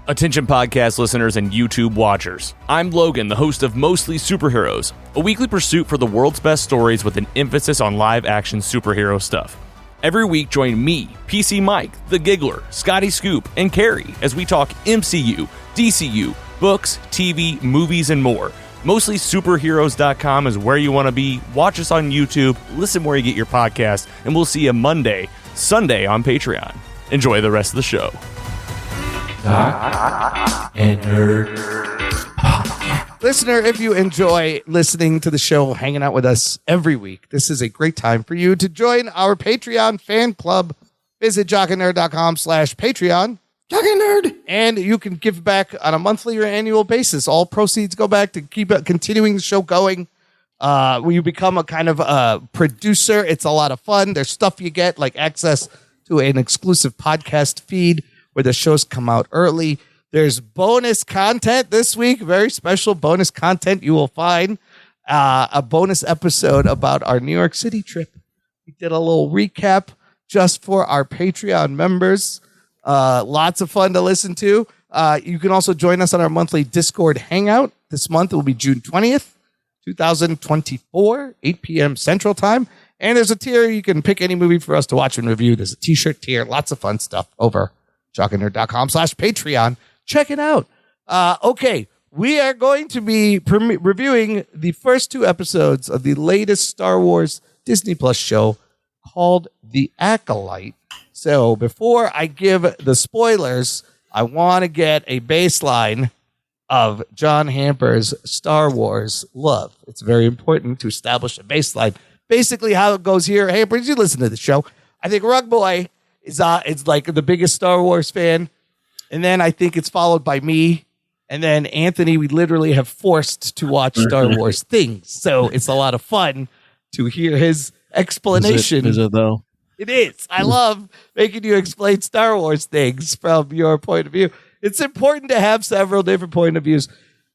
Attention podcast listeners and YouTube watchers. I'm Logan, the host of Mostly Superheroes, a weekly pursuit for the world's best stories with an emphasis on live-action superhero stuff. Every week, join me, PC Mike, The Giggler, Scotty Scoop, and Carrie as we talk MCU, DCU, books, TV, movies, and more. MostlySuperheroes.com is where you want to be. Watch us on YouTube, listen where you get your podcast, and we'll see you Sunday on Patreon. Enjoy the rest of the show. Jock and Nerd. Listener, if you enjoy listening to the show, hanging out with us every week, this is a great time for you to join our Patreon fan club. Visit jockandnerd.com/Patreon. Jock and Nerd. And you can give back on a monthly or annual basis. All proceeds go back to keep continuing the show going. When you become a kind of a producer, it's a lot of fun. There's stuff you get, like access to an exclusive podcast feed where the shows come out early. There's bonus content this week, very special bonus content. You will find a bonus episode about our New York City trip. We did a little recap just for our Patreon members. Lots of fun to listen to. You can also join us on our monthly Discord hangout. This month it will be June 20th, 2024, 8 p.m. Central Time. And there's a tier. You can pick any movie for us to watch and review. There's a t-shirt tier. Lots of fun stuff over jockandnerd.com/Patreon. Check it out. Okay, we are going to be reviewing the first two episodes of the latest Star Wars Disney Plus show called The Acolyte. So before I give the spoilers, I want to get a baseline of John Hamper's Star Wars love. It's very important to establish a baseline. Basically how it goes here. Hamper, did you listen to the show? I think Rug Boy is like the biggest Star Wars fan. And then I think it's followed by me. And then Anthony, we literally have forced to watch Star Wars things. So it's a lot of fun to hear his explanation. Is it though? It is. I love making you explain Star Wars things from your point of view. It's important to have several different point of views.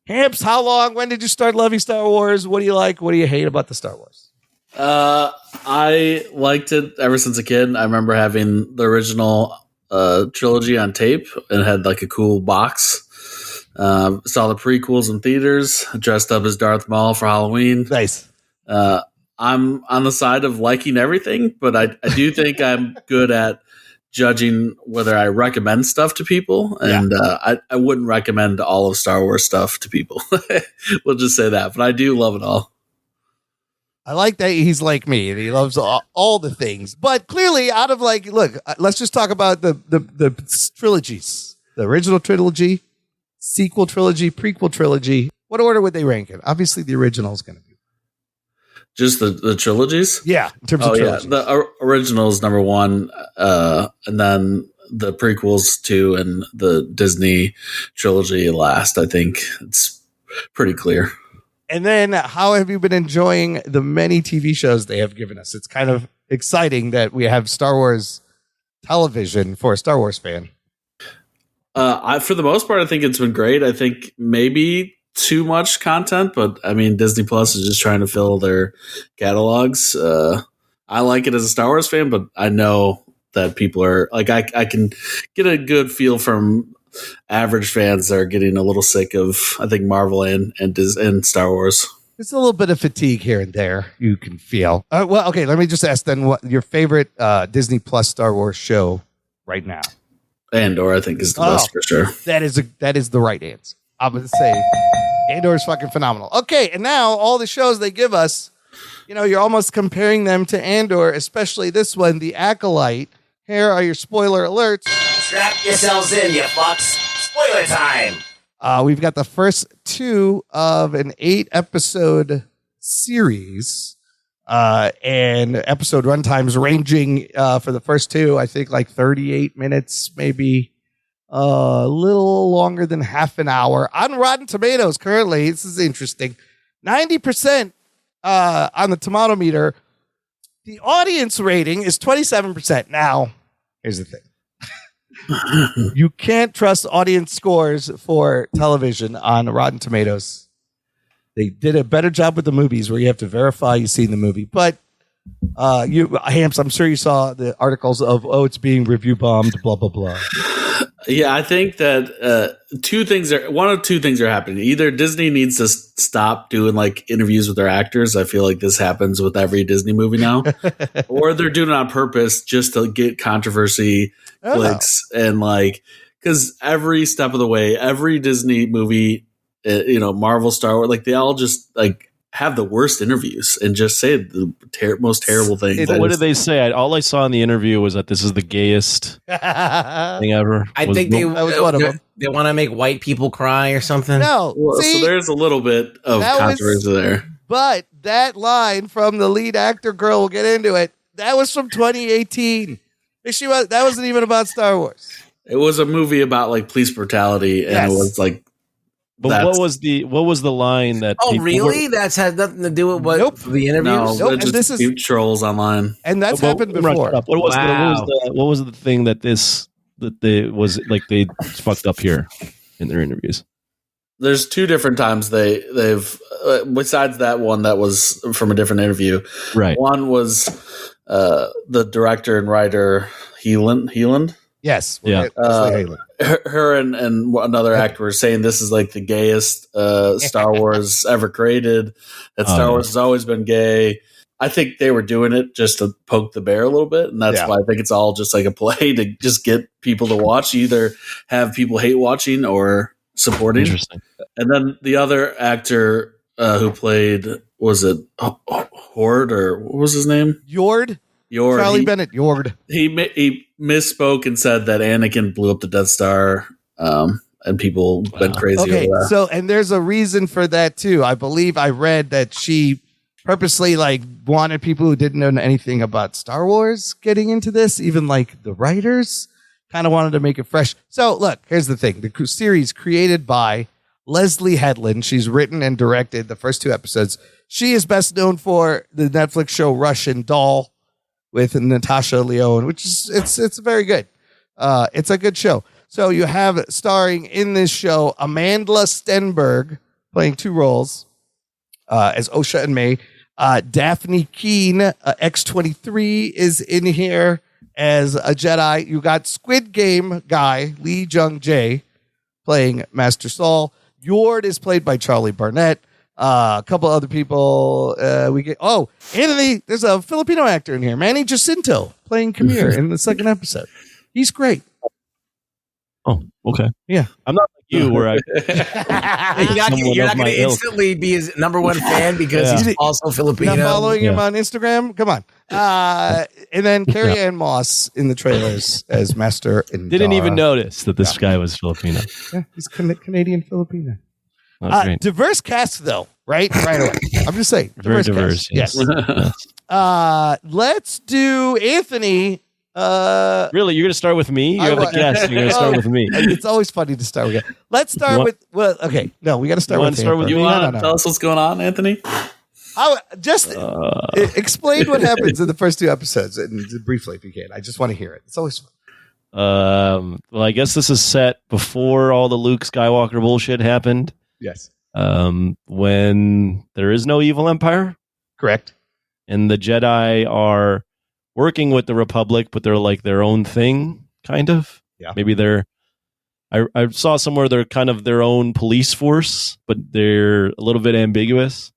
Hamps, how long? When did you start loving Star Wars? What do you like? What do you hate about the Star Wars? I liked it ever since a kid. I remember having the original trilogy on tape and had like a cool box. Saw the prequels in theaters, dressed up as Darth Maul for Halloween. Nice. I'm on the side of liking everything, but I do think I'm good at judging whether I recommend stuff to people. And I wouldn't recommend all of Star Wars stuff to people. We'll just say that. But I do love it all. I like that he's like me and he loves all the things. But clearly, out of like, look, let's just talk about the trilogies. The original trilogy, sequel trilogy, prequel trilogy. What order would they rank in? Obviously, the original is going to be. Just the trilogies? Yeah, in terms of trilogies. Yeah. The original is number one, and then the prequels 2 and the Disney trilogy last. I think it's pretty clear. And then how have you been enjoying the many TV shows they have given us? It's kind of exciting that we have Star Wars television for a Star Wars fan. For the most part, I think it's been great. I think maybe too much content, but I mean, Disney Plus is just trying to fill their catalogs. I like it as a Star Wars fan, but I know that people are like, I can get a good feel from average fans are getting a little sick of, I think, Marvel and Star Wars. There's a little bit of fatigue here and there you can feel. Well, okay, let me just ask then what your favorite Disney Plus Star Wars show right now. Andor, I think, is the best for sure. That is the right answer. I'm going to say Andor is fucking phenomenal. Okay, and now all the shows they give us, you're almost comparing them to Andor, especially this one, The Acolyte. Here are your spoiler alerts. Strap yourselves in, you fucks. Spoiler time. We've got the first 2 of an 8-episode series, and episode runtimes ranging for the first 2, I think, like 38 minutes, maybe a little longer than half an hour. On Rotten Tomatoes currently, this is interesting, 90% on the tomato meter. The audience rating is 27%. Now, here's the thing. You can't trust audience scores for television on Rotten Tomatoes. They did a better job with the movies where you have to verify you've seen the movie. But Hamps, I'm sure you saw the articles of, it's being review bombed, blah, blah, blah. Yeah, I think that one of two things are happening. Either Disney needs to stop doing like interviews with their actors. I feel like this happens with every Disney movie now, or they're doing it on purpose just to get controversy clicks and like, because every step of the way, every Disney movie, Marvel, Star Wars, like they all just like have the worst interviews and just say the most terrible things. What did they say? All I saw in the interview was that this is the gayest thing ever. I think they want to make white people cry or something. No, so there's a little bit of controversy there. But that line from the lead actor girl, we'll get into it, that was from 2018. That wasn't even about Star Wars. It was a movie about like police brutality, and it was like. But what was the line that? Oh, really? That's had nothing to do with what the interviews. No, just trolls online, and that's happened before. What was the thing that they fucked up here in their interviews? There's 2 different times they've besides that one that was from a different interview. Right. One was the director and writer Heeland. Yes. Yeah. Her and another actor were saying this is like the gayest Star Wars ever created. That Star Wars has always been gay. I think they were doing it just to poke the bear a little bit, and that's why I think it's all just like a play to just get people to watch. Either have people hate watching or supporting. Interesting. And then the other actor who played, was it Horde or what was his name? Yord. Charlie Bennett, Yord. He misspoke and said that Anakin blew up the Death Star, and people went crazy over that. So, and there's a reason for that too. I believe I read that she purposely like wanted people who didn't know anything about Star Wars getting into this. Even like the writers kind of wanted to make it fresh. So, look, here's the thing: the series created by Leslie Headland. She's written and directed the first 2 episodes. She is best known for the Netflix show Russian Doll with Natasha Lyonne, which is it's very good. It's a good show. So you have starring in this show Amandla Stenberg playing 2 roles as Osha and May. Daphne Keane, X-23, is in here as a Jedi. You got Squid Game guy Lee Jung Jae playing Master Saul. Yord is played by Charlie Barnett. A couple other people Anthony, there's a Filipino actor in here, Manny Jacinto playing Kamir in the 2nd episode. He's great. Oh, okay. Yeah. I'm not like you where you're not going to instantly be his number 1 fan because he's also Filipino. Not following him on Instagram? Come on. And then Carrie Ann Moss in the trailers as Master Indara. Didn't even notice that this guy was Filipino. Yeah, he's Canadian Filipino. Oh, diverse cast, though, right away. I'm just saying. Very diverse. Yes. Let's do Anthony. Really? You're going to start with me? You're the guest. You're going to start with me. It's always funny to start with. Let's start with... Well, okay. No, we got to start with... You want to tell us what's going on, Anthony? Just explain what happens in the first 2 episodes, and briefly, if you can. I just want to hear it. It's always fun. Well, I guess this is set before all the Luke Skywalker bullshit happened. Yes. When there is no evil empire. Correct. And the Jedi are working with the Republic, but they're like their own thing, kind of. Yeah. Maybe they're I saw somewhere they're kind of their own police force, but they're a little bit ambiguous.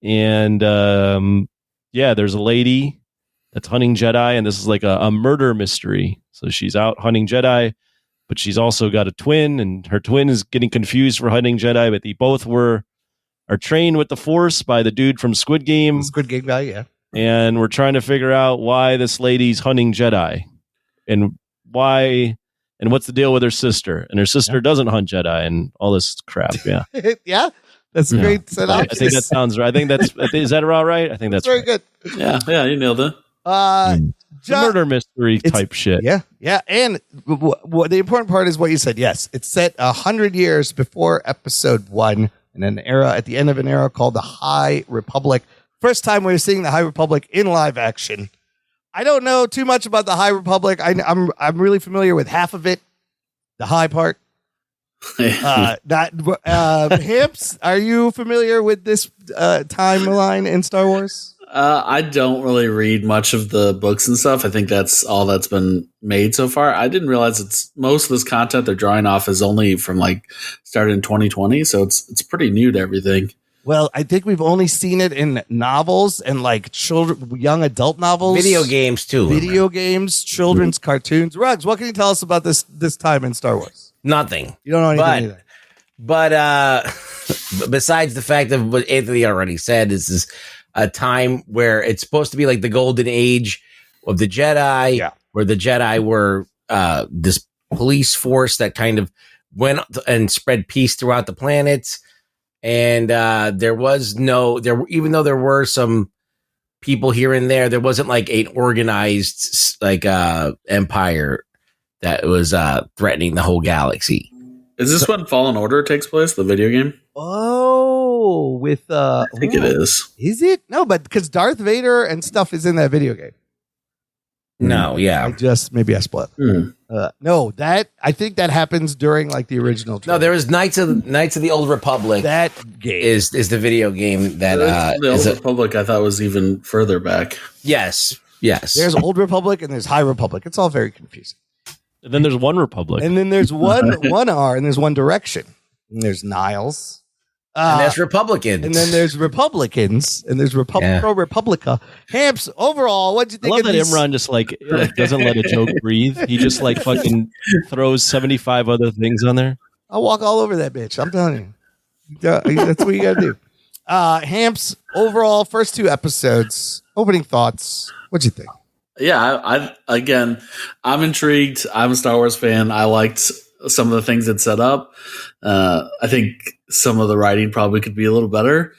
And there's a lady that's hunting Jedi, and this is like a murder mystery. So she's out hunting Jedi, but she's also got a twin, and her twin is getting confused for hunting Jedi, but they both are trained with the Force by the dude from Squid Game. Squid Game guy, yeah. And we're trying to figure out why this lady's hunting Jedi, and why, and what's the deal with her sister. And her sister doesn't hunt Jedi, and all this crap. Yeah, yeah, that's a great setup. I think that sounds right. I think is that about right? I think that's very right. good. Yeah, you nailed it. Murder mystery type shit. Yeah, and the important part is what you said. Yes, it's set 100 years before Episode 1, in an era at the end of an era called the High Republic. First time we're seeing the High Republic in live action. I don't know too much about the High Republic. I'm really familiar with half of it, the high part. Hips, are you familiar with this timeline in Star Wars? I don't really read much of the books and stuff. I think that's all that's been made so far. I didn't realize it's most of this content they're drawing off is only from started in 2020, so it's pretty new to everything. Well, I think we've only seen it in novels and young adult novels, video games too. Video games, children's cartoons. Ruggs, what can you tell us about this time in Star Wars? Nothing. You don't know anything either. But besides the fact of what Anthony already said, this is a time where it's supposed to be like the golden age of the Jedi, where the Jedi were this police force that kind of went and spread peace throughout the planets. And even though there were some people here and there wasn't like an organized empire that was threatening the whole galaxy. Is this when Fallen Order takes place, the video game? Oh, with I think it is. Is it? No, but because Darth Vader and stuff is in that video game. No, yeah. Maybe I split. No, I think that happens during like the original. No, there was Knights of the Old Republic. That game is the video game that the Old Republic. I thought was even further back. Yes. There's Old Republic and there's High Republic. It's all very confusing. And then there's One Republic, and then there's one R, and there's One Direction, and there's Niles. And there's Republicans. And then there's Republicans. And there's Pro Republica. Hamps, overall, what'd you think I love of that Imran just doesn't let a joke breathe. He just fucking throws 75 other things on there. I'll walk all over that bitch. I'm telling you. That's what you gotta do. Hamps, overall, first 2 episodes, opening thoughts. What'd you think? Yeah, I'm intrigued. I'm a Star Wars fan. I liked some of the things it set up. I think some of the writing probably could be a little better.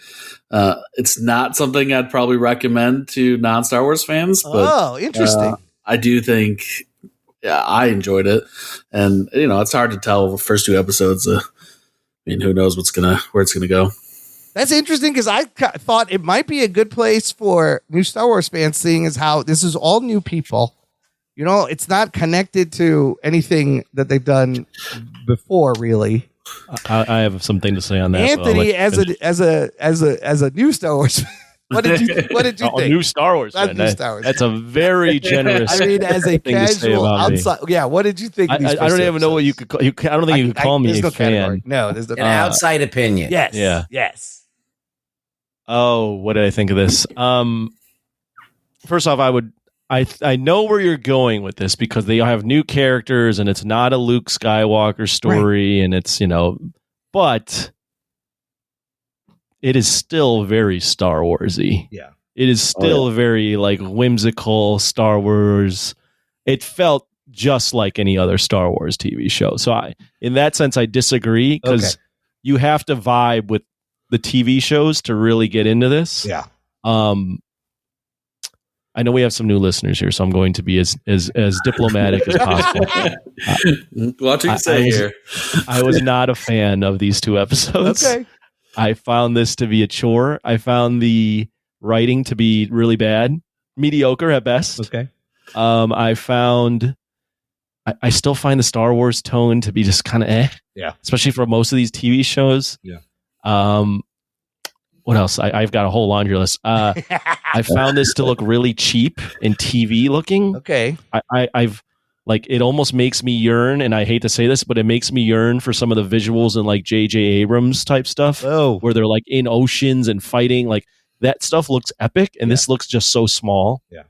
It's not something I'd probably recommend to non-Star Wars fans. But, interesting. I do think, I enjoyed it, and it's hard to tell the first 2 episodes. Who knows where it's gonna go. That's interesting because I thought it might be a good place for new Star Wars fans, seeing as how this is all new people. It's not connected to anything that they've done before, really. I have something to say on that. Anthony, as a new Star Wars, what did you think? New Star Wars, that's a very generous. I mean, as a casual outside, what did you think? I don't even know what you could call. I don't think you could call me a fan. No, there's an outside opinion. Yes, yes. Oh, what did I think of this? First off, I know where you're going with this because they have new characters and it's not a Luke Skywalker story, and it's but it is still very Star Warsy. Yeah, it is still very whimsical Star Wars. It felt just like any other Star Wars TV show. So in that sense, I disagree because you have to vibe with the TV shows to really get into this. Yeah. I know we have some new listeners here, so I'm going to be as diplomatic as possible. What do you say here? I was not a fan of these 2 episodes. Okay. I found this to be a chore. I found the writing to be really bad, mediocre at best. Okay. I still find the Star Wars tone to be just kind of Yeah. Especially for most of these TV shows. Yeah. What else? I've got a whole laundry list. I found this to look really cheap and TV looking. Okay. Like it almost makes me yearn, and I hate to say this, but it makes me yearn for some of the visuals in like J.J. Abrams type stuff, where they're like in oceans and fighting. Like that stuff looks epic, and this looks just so small. Yeah,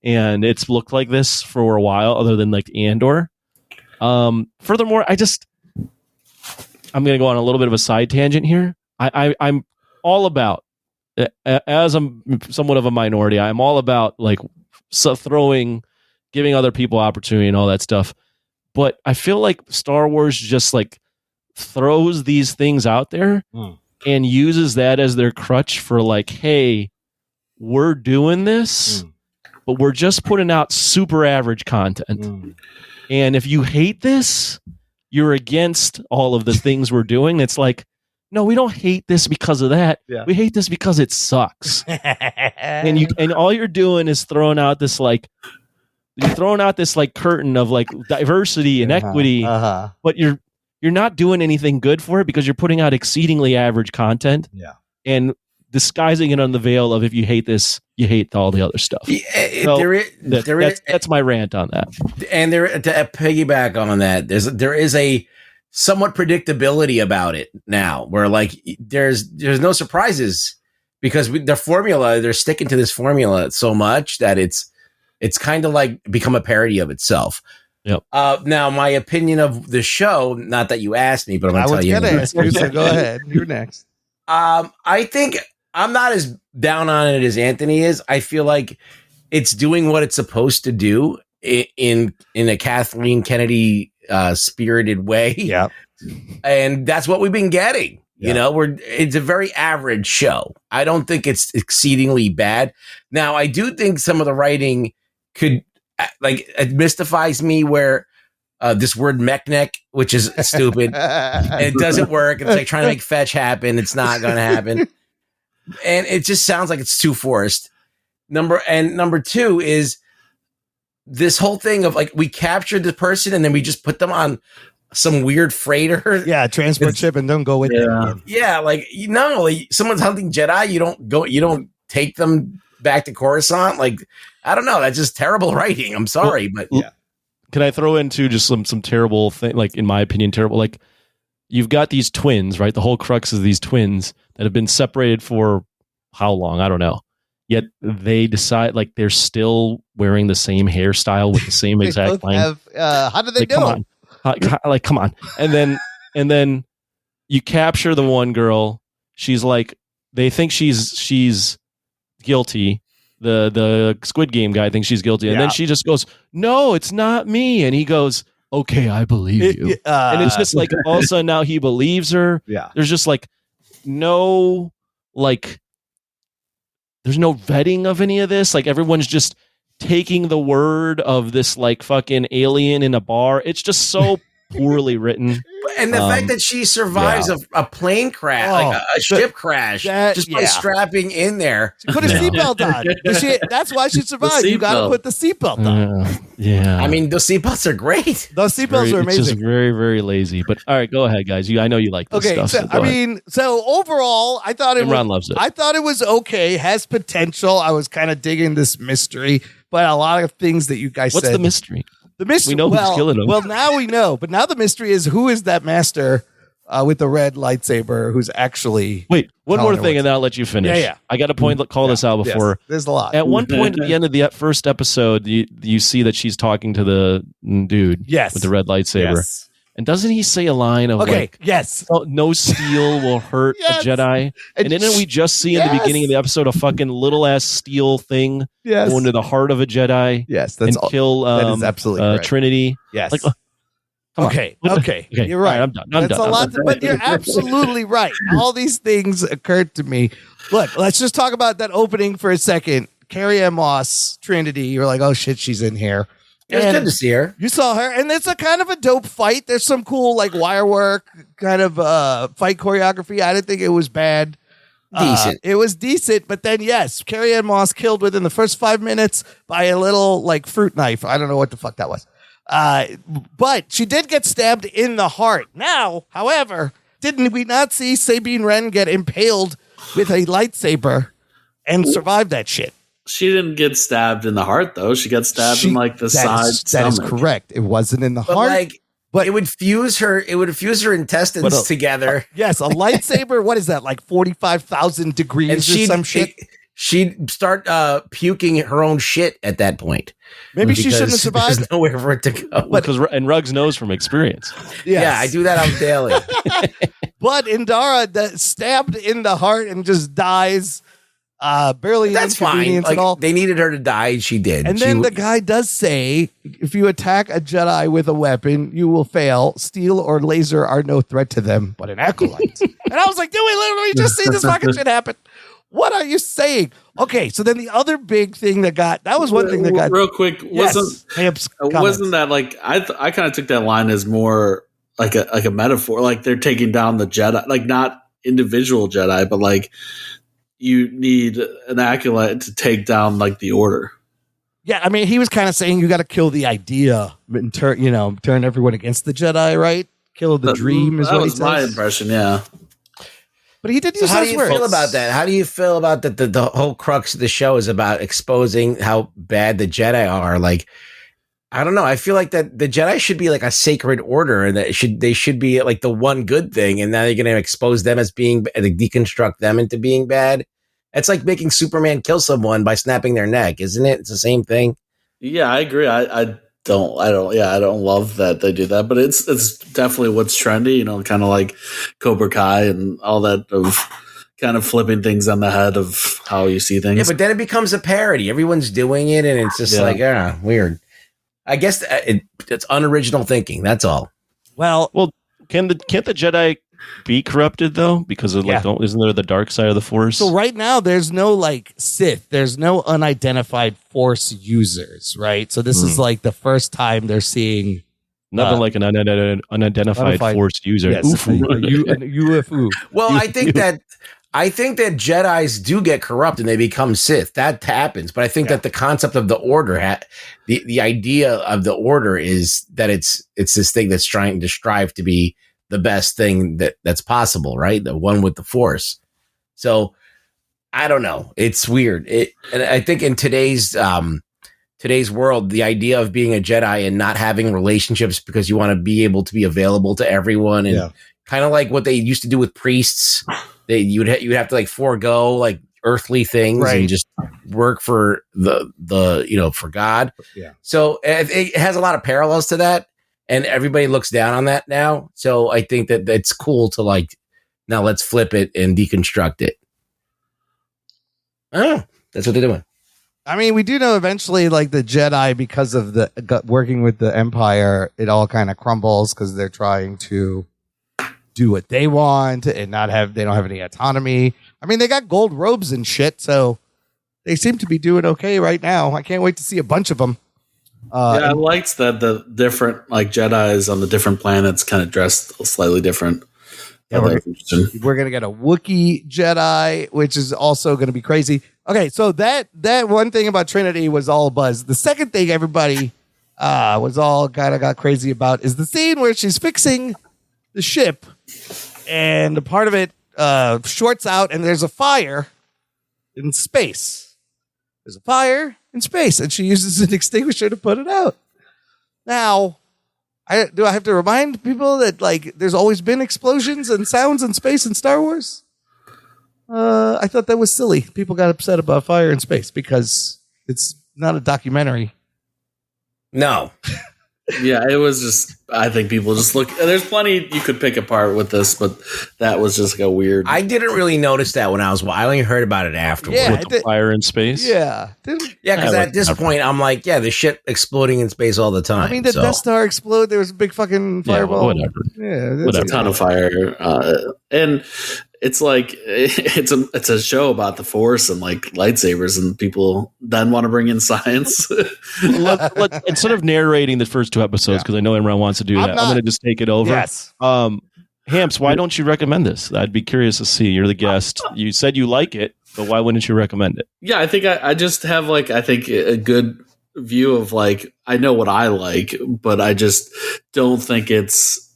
and it's looked like this for a while, other than like Andor. Furthermore, I'm going to go on a little bit of a side tangent here. I'm all about, as I'm somewhat of a minority, I'm all about like giving other people opportunity and all that stuff. But I feel like Star Wars just like throws these things out there and uses that as their crutch for like, hey, we're doing this, but we're just putting out super average content. And if you hate this, you're against all of the things we're doing. It's like, no, we don't hate this because of that. Yeah. We hate this because it sucks. and all you're doing is throwing out this like curtain of like diversity and equity, but you're not doing anything good for it because you're putting out exceedingly average content. Yeah. And disguising it on the veil of if you hate this, you hate all the other stuff. That's my rant on that. And to piggyback on that, there is a somewhat predictability about it now, where like there's no surprises because they're sticking to this formula so much that it's kind of like become a parody of itself. Yep. Now, my opinion of the show, not that you asked me, but I'm going to tell you. I was going to ask you, so go ahead. You're next. I think I'm not as down on it as Anthony is. I feel like it's doing what it's supposed to do in a Kathleen Kennedy spirited way. Yeah. And that's what we've been getting. You know, it's a very average show. I don't think it's exceedingly bad. Now, I do think some of the writing could, like, it mystifies me where this word mechneck, which is stupid, and it doesn't work. It's like trying to make fetch happen. It's not going to happen. And it just sounds like it's too forced. Number two is this whole thing of like, we captured the person and then we just put them on some weird freighter. Yeah, transport ship and don't go with them. Yeah, like, like someone's hunting Jedi, you don't take them back to Coruscant. Like, I don't know. That's just terrible writing. I'm sorry, but yeah. Can I throw into just some terrible thing? Like, in my opinion, terrible. Like, you've got these twins, right? The whole crux is these twins that have been separated for how long? I don't know. Yet they decide, like, they're still wearing the same hairstyle with the same exact line. How did they do it? Come on. And then you capture the one girl. She's like, they think she's guilty. The Squid Game guy thinks she's guilty. And then she just goes, no, it's not me. And he goes, okay, I believe you. And it's just like, all of a sudden now he believes her. Yeah. There's just like no, like, there's no vetting of any of this. Like, everyone's just taking the word of this like fucking alien in a bar. It's just so poorly written. And the fact that she survives a plane crash, like a ship crash, just by strapping in there. She put a seatbelt on. That's why she survived. You got to put the seatbelt on. Yeah. I mean, those seatbelts are great. Those seatbelts are amazing. It's just very, very lazy. But all right, go ahead, guys. I know you like this stuff. So overall, I thought Ron loves it. I thought it was okay. Has potential. I was kind of digging this mystery, but a lot of things that you guys said. What's the mystery? The mystery. We know who's killing him. Well, now we know. But now the mystery is, who is that master with the red lightsaber who's actually... Wait, one more thing and then I'll let you finish. Yeah. I got to call this out before. Yes, there's a lot. At one point at the end of the first episode, you see that she's talking to the dude with the red lightsaber. Yes. And doesn't he say a line of no steel will hurt a Jedi? And didn't we just see in the beginning of the episode a fucking little ass steel thing go into the heart of a Jedi? Yes, kill that is absolutely Trinity. Yes. Like, okay. You're right. I'm done. That's a lot, but you're absolutely right. All these things occurred to me. Look, let's just talk about that opening for a second. Carrie-Anne Moss, Trinity. You're like, oh shit, she's in here. It was good to see her. You saw her, and it's a kind of a dope fight. There's some cool like wire work kind of fight choreography. I didn't think it was bad. Decent. It was decent, but then yes, Carrie-Anne Moss killed within the first 5 minutes by a little like fruit knife. I don't know what the fuck that was. But she did get stabbed in the heart. Now, however, didn't we not see Sabine Wren get impaled with a lightsaber and survive that shit? She didn't get stabbed in the heart, though. She got stabbed in like the side. That is correct. It wasn't in the heart. But it would fuse her. It would fuse her intestines together. Yes, a lightsaber. What is that? Like 45,000 degrees and or some shit. She'd start puking her own shit at that point. Maybe she shouldn't have survived. There's nowhere for it to go. And Ruggs knows from experience. Yes. Yeah, I do that on daily. But Indara stabbed in the heart and just dies. Barely That's fine. Like, at all. They needed her to die, and she did. And then the guy does say, if you attack a Jedi with a weapon, you will fail. Steel or laser are no threat to them, but an acolyte. And I was like, did we literally just see this fucking shit happen? What are you saying? Okay, so then the other big thing that was one thing that got real quick. Wasn't that like I kind of took that line as more like a metaphor, like they're taking down the Jedi, like not individual Jedi, but like you need an acolyte to take down like the order. Yeah, I mean, he was kind of saying you got to kill the idea and turn everyone against the Jedi, right? Kill the dream is that what was he my says. impression. Yeah, but he did use how those do you words. feel about that? How do you feel about that? The whole crux of the show is about exposing how bad the Jedi are. Like, I don't know. I feel like that the Jedi should be like a sacred order, and that they should be like the one good thing. And now you're going to expose them as being, deconstruct them into being bad. It's like making Superman kill someone by snapping their neck, isn't it? It's the same thing. Yeah, I agree. I don't love that they do that, but it's definitely what's trendy. Kind of like Cobra Kai and all that of kind of flipping things on the head of how you see things. Yeah, but then it becomes a parody. Everyone's doing it, and it's just weird. I guess it's unoriginal thinking. That's all. Well, can't the Jedi be corrupted though? Because of isn't there the dark side of the Force? So right now there's no like Sith. There's no unidentified Force users, right? So this is like the first time they're seeing nothing like an unidentified Force user. Yes, UFO. Well, I think that Jedis do get corrupt and they become Sith. That happens. But I think that the concept of the Order, the idea of the Order is that it's this thing that's trying to strive to be the best thing that's possible, right? The one with the Force. So I don't know. It's weird. And I think in today's world, the idea of being a Jedi and not having relationships because you want to be able to be available to everyone, and kind of like what they used to do with priests. You'd have to like forego like earthly things and just work for for God. Yeah. So it has a lot of parallels to that, and everybody looks down on that now. So I think that it's cool to like, now let's flip it and deconstruct it. Oh, that's what they're doing. I mean, we do know eventually, like the Jedi, because of the working with the Empire, it all kind of crumbles because they're trying to do what they want and they don't have any autonomy. I mean, they got gold robes and shit, so they seem to be doing okay right now. I can't wait to see a bunch of them. I liked that the different like Jedis on the different planets kind of dressed slightly different. Yeah, we're gonna get a Wookiee Jedi, which is also gonna be crazy. Okay, so that one thing about Trinity was all buzz. The second thing everybody was all kind of got crazy about is the scene where she's fixing the ship, and a part of it shorts out, and there's a fire in space. There's a fire in space, and she uses an extinguisher to put it out. Now, do I have to remind people that like there's always been explosions and sounds in space in Star Wars? I thought that was silly. People got upset about fire in space because it's not a documentary. No. Yeah, it was just, I think people just look, there's plenty you could pick apart with this, but that was just like a weird. I didn't really notice that when I only heard about it afterwards. Yeah, with the fire in space. Yeah. Yeah, because at this point, I'm like, the shit exploding in space all the time. I mean, the Death Star exploded. There was a big fucking fireball. Whatever. Yeah, There's a ton of fire. And it's like, it's a show about the Force and like lightsabers, and people then want to bring in science. Instead of narrating the first two episodes, because I know everyone wants to do that, I'm going to just take it over. Yes. Hamps, why don't you recommend this? I'd be curious to see. You're the guest. You said you like it, but why wouldn't you recommend it? Yeah, I think I just have like, I think a good view of like, I know what I like, but I just don't think it's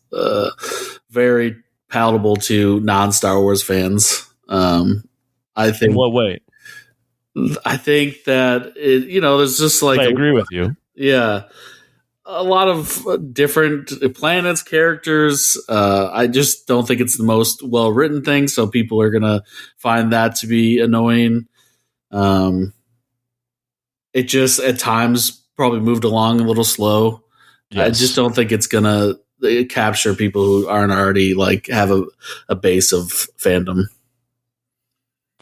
very palatable to non-Star Wars fans. I think. In what way? I think that there's just like I agree with you. Yeah, a lot of different planets, characters. I just don't think it's the most well written thing, so people are gonna find that to be annoying. It just at times probably moved along a little slow. Yes. I just don't think it's gonna capture people who aren't already like have a base of fandom.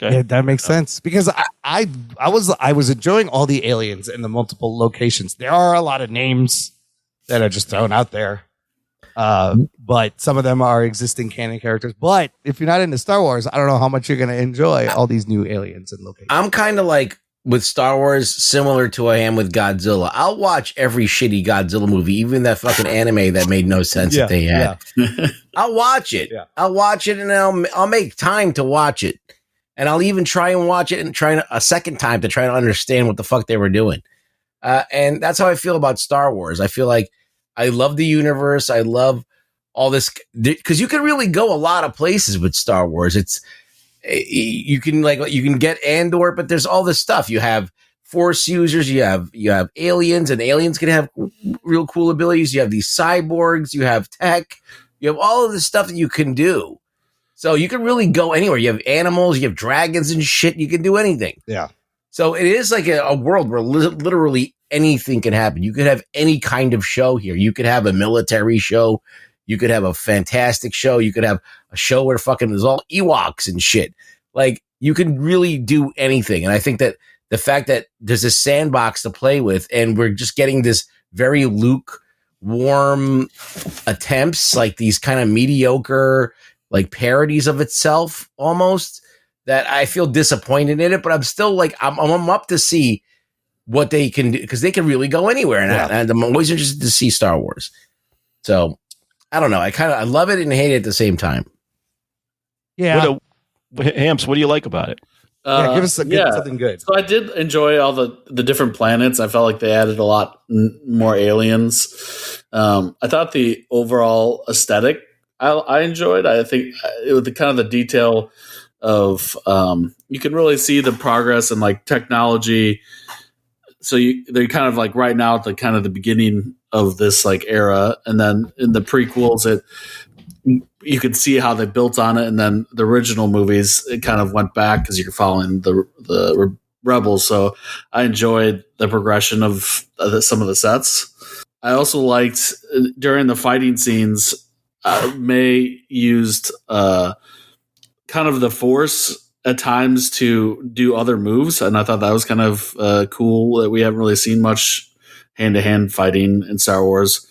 Okay. Yeah, that makes sense because I was enjoying all the aliens in the multiple locations. There are a lot of names that are just thrown out there, but some of them are existing canon characters. But if you're not into Star Wars, I don't know how much you're going to enjoy all these new aliens and locations. I'm kind of like with Star Wars, similar to I am with Godzilla. I'll watch every shitty Godzilla movie, even that fucking anime that made no sense that they had. Yeah. I'll watch it. Yeah. I'll watch it, and I'll make time to watch it. And I'll even try and watch it and try a second time to try to understand what the fuck they were doing. And that's how I feel about Star Wars. I feel like I love the universe. I love all this because you can really go a lot of places with Star Wars. You can get Andor, but there's all this stuff. You have Force users. You have aliens, and aliens can have real cool abilities. You have these cyborgs. You have tech. You have all of this stuff that you can do. So you can really go anywhere. You have animals, you have dragons and shit. You can do anything. Yeah. So it is like a world where literally anything can happen. You could have any kind of show here. You could have a military show. You could have a fantastic show. You could have a show where fucking there's all Ewoks and shit. Like you can really do anything. And I think that the fact that there's a sandbox to play with and we're just getting this very lukewarm attempts, like these kind of mediocre like parodies of itself almost, that I feel disappointed in it, but I'm still like, I'm up to see what they can do because they can really go anywhere. And I'm always interested to see Star Wars. So I don't know. I love it and hate it at the same time. Yeah. Hamps, what do you like about it? Give us something good. So I did enjoy all the different planets. I felt like they added a lot more aliens. I thought the overall aesthetic I enjoyed. I think it was the kind of the detail of you can really see the progress in like technology. So they're kind of like right now at the kind of the beginning of this like era, and then in the prequels, you could see how they built on it, and then the original movies it kind of went back because you're following the Rebels. So I enjoyed the progression of some of the sets. I also liked during the fighting scenes. May used kind of the Force at times to do other moves, and I thought that was kind of cool that we haven't really seen much hand-to-hand fighting in Star Wars.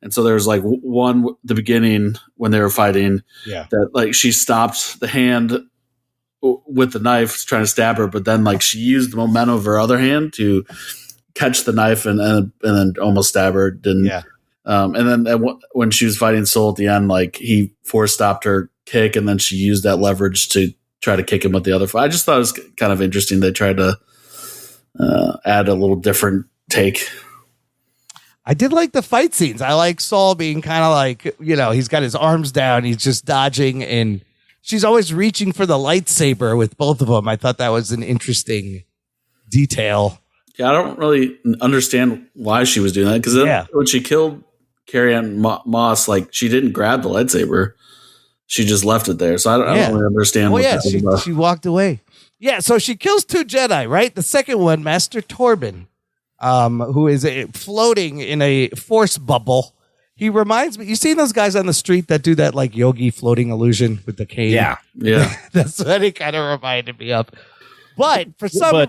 And so there's like one the beginning when they were fighting that like she stopped the hand with the knife trying to stab her, but then like she used the momentum of her other hand to catch the knife and then almost stab her. And then when she was fighting Soul at the end, like he Force stopped her kick, and then she used that leverage to try to kick him with the other foot. I just thought it was kind of interesting. They tried to add a little different take. I did like the fight scenes. I like Saul being kind of like, he's got his arms down. He's just dodging, and she's always reaching for the lightsaber with both of them. I thought that was an interesting detail. Yeah, I don't really understand why she was doing that because when she killed Carrie-Anne Moss, like she didn't grab the lightsaber; she just left it there. So I don't really understand. She walked away. Yeah, so she kills 2 Jedi, right? The second one, Master Torben, who is floating in a force bubble. He reminds me. You seen those guys on the street that do that like yogi floating illusion with the cane? Yeah. That's what it kind of reminded me of. But for some,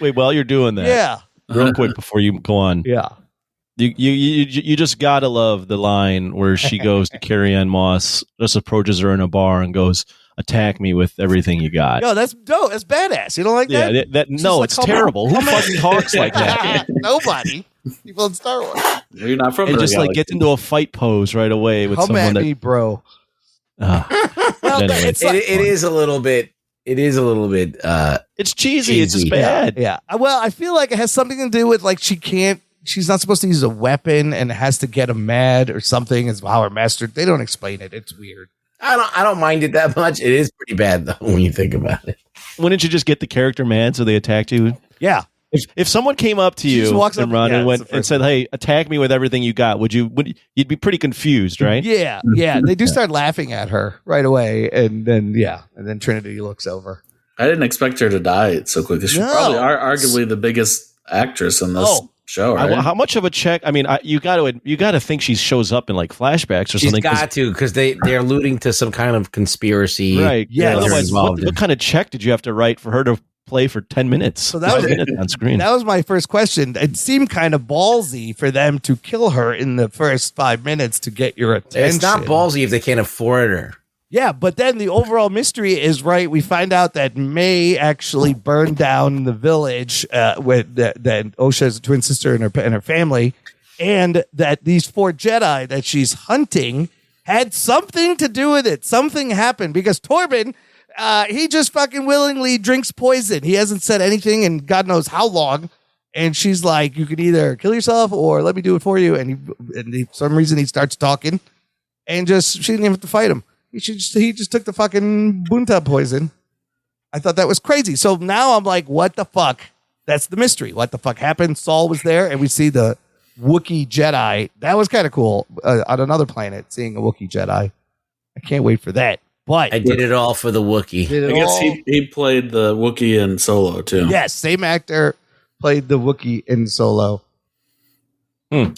wait, while you're doing that, real quick before you go on, you just gotta love the line where she goes to Carrie-Anne Moss, just approaches her in a bar and goes, "Attack me with everything you got." No, that's dope. That's badass. You don't like that? Yeah, no, it's terrible. Who fucking talks like that? Nobody. People in Star Wars. You're not from. And just like gets into a fight pose right away with someone me, bro. It is a little bit. It is a little bit. It's cheesy. It's just bad. Yeah. Well, I feel like it has something to do with like she's not supposed to use a weapon and has to get him mad or something. As how her master. They don't explain it. It's weird. I don't mind it that much. It is pretty bad though when you think about it. Wouldn't you just get the character mad so they attacked you? Yeah. If someone came up to you and Ron and said, "Hey, attack me with everything you got," you'd be pretty confused, right? Yeah, yeah. They do start laughing at her right away, and then Trinity looks over. I didn't expect her to die so quickly. She's probably arguably the biggest actress in this show. Right? How much of a check? I mean, you got to think she shows up in like flashbacks or something. She's got to because they're alluding to some kind of conspiracy, right? Yeah. Otherwise, what kind of check did you have to write for her to play for 10 minutes? So that was minutes on screen. That was my first question. It seemed kind of ballsy for them to kill her in the first 5 minutes to get your attention. It's not ballsy if they can't afford her. Yeah, but then the overall mystery is right. We find out that May actually burned down the village with that Osha is a twin sister and her family, and that these 4 Jedi that she's hunting had something to do with it. Something happened because Torben. He just fucking willingly drinks poison. He hasn't said anything in God knows how long. And she's like, you can either kill yourself or let me do it for you. And for some reason he starts talking and she didn't even have to fight him. He just took the fucking Bunta poison. I thought that was crazy. So now I'm like, what the fuck? That's the mystery. What the fuck happened? Saul was there and we see the Wookiee Jedi. That was kind of cool on another planet, seeing a Wookiee Jedi. I can't wait for that. But I did it all for the Wookiee. I guess he played the Wookiee in Solo too. Yes, same actor played the Wookiee in Solo. So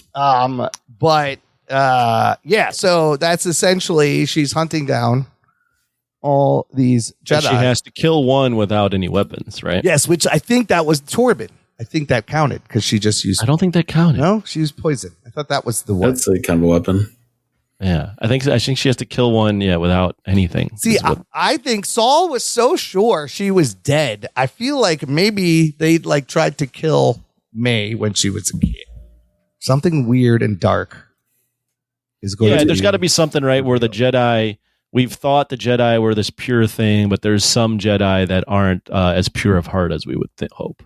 that's essentially she's hunting down all these Jedi. And she has to kill one without any weapons, right? Yes, which I think that was Torben. I think that counted because she just used. I don't think that counted. No, she used poison. I thought that was the one. That's a kind of a weapon. Yeah, I think she has to kill one, without anything. See, I think Saul was so sure she was dead. I feel like maybe they tried to kill May when she was a kid. Something weird and dark is going. Yeah, there's got to be something, right, where the Jedi. We've thought the Jedi were this pure thing, but there's some Jedi that aren't as pure of heart as we would hope.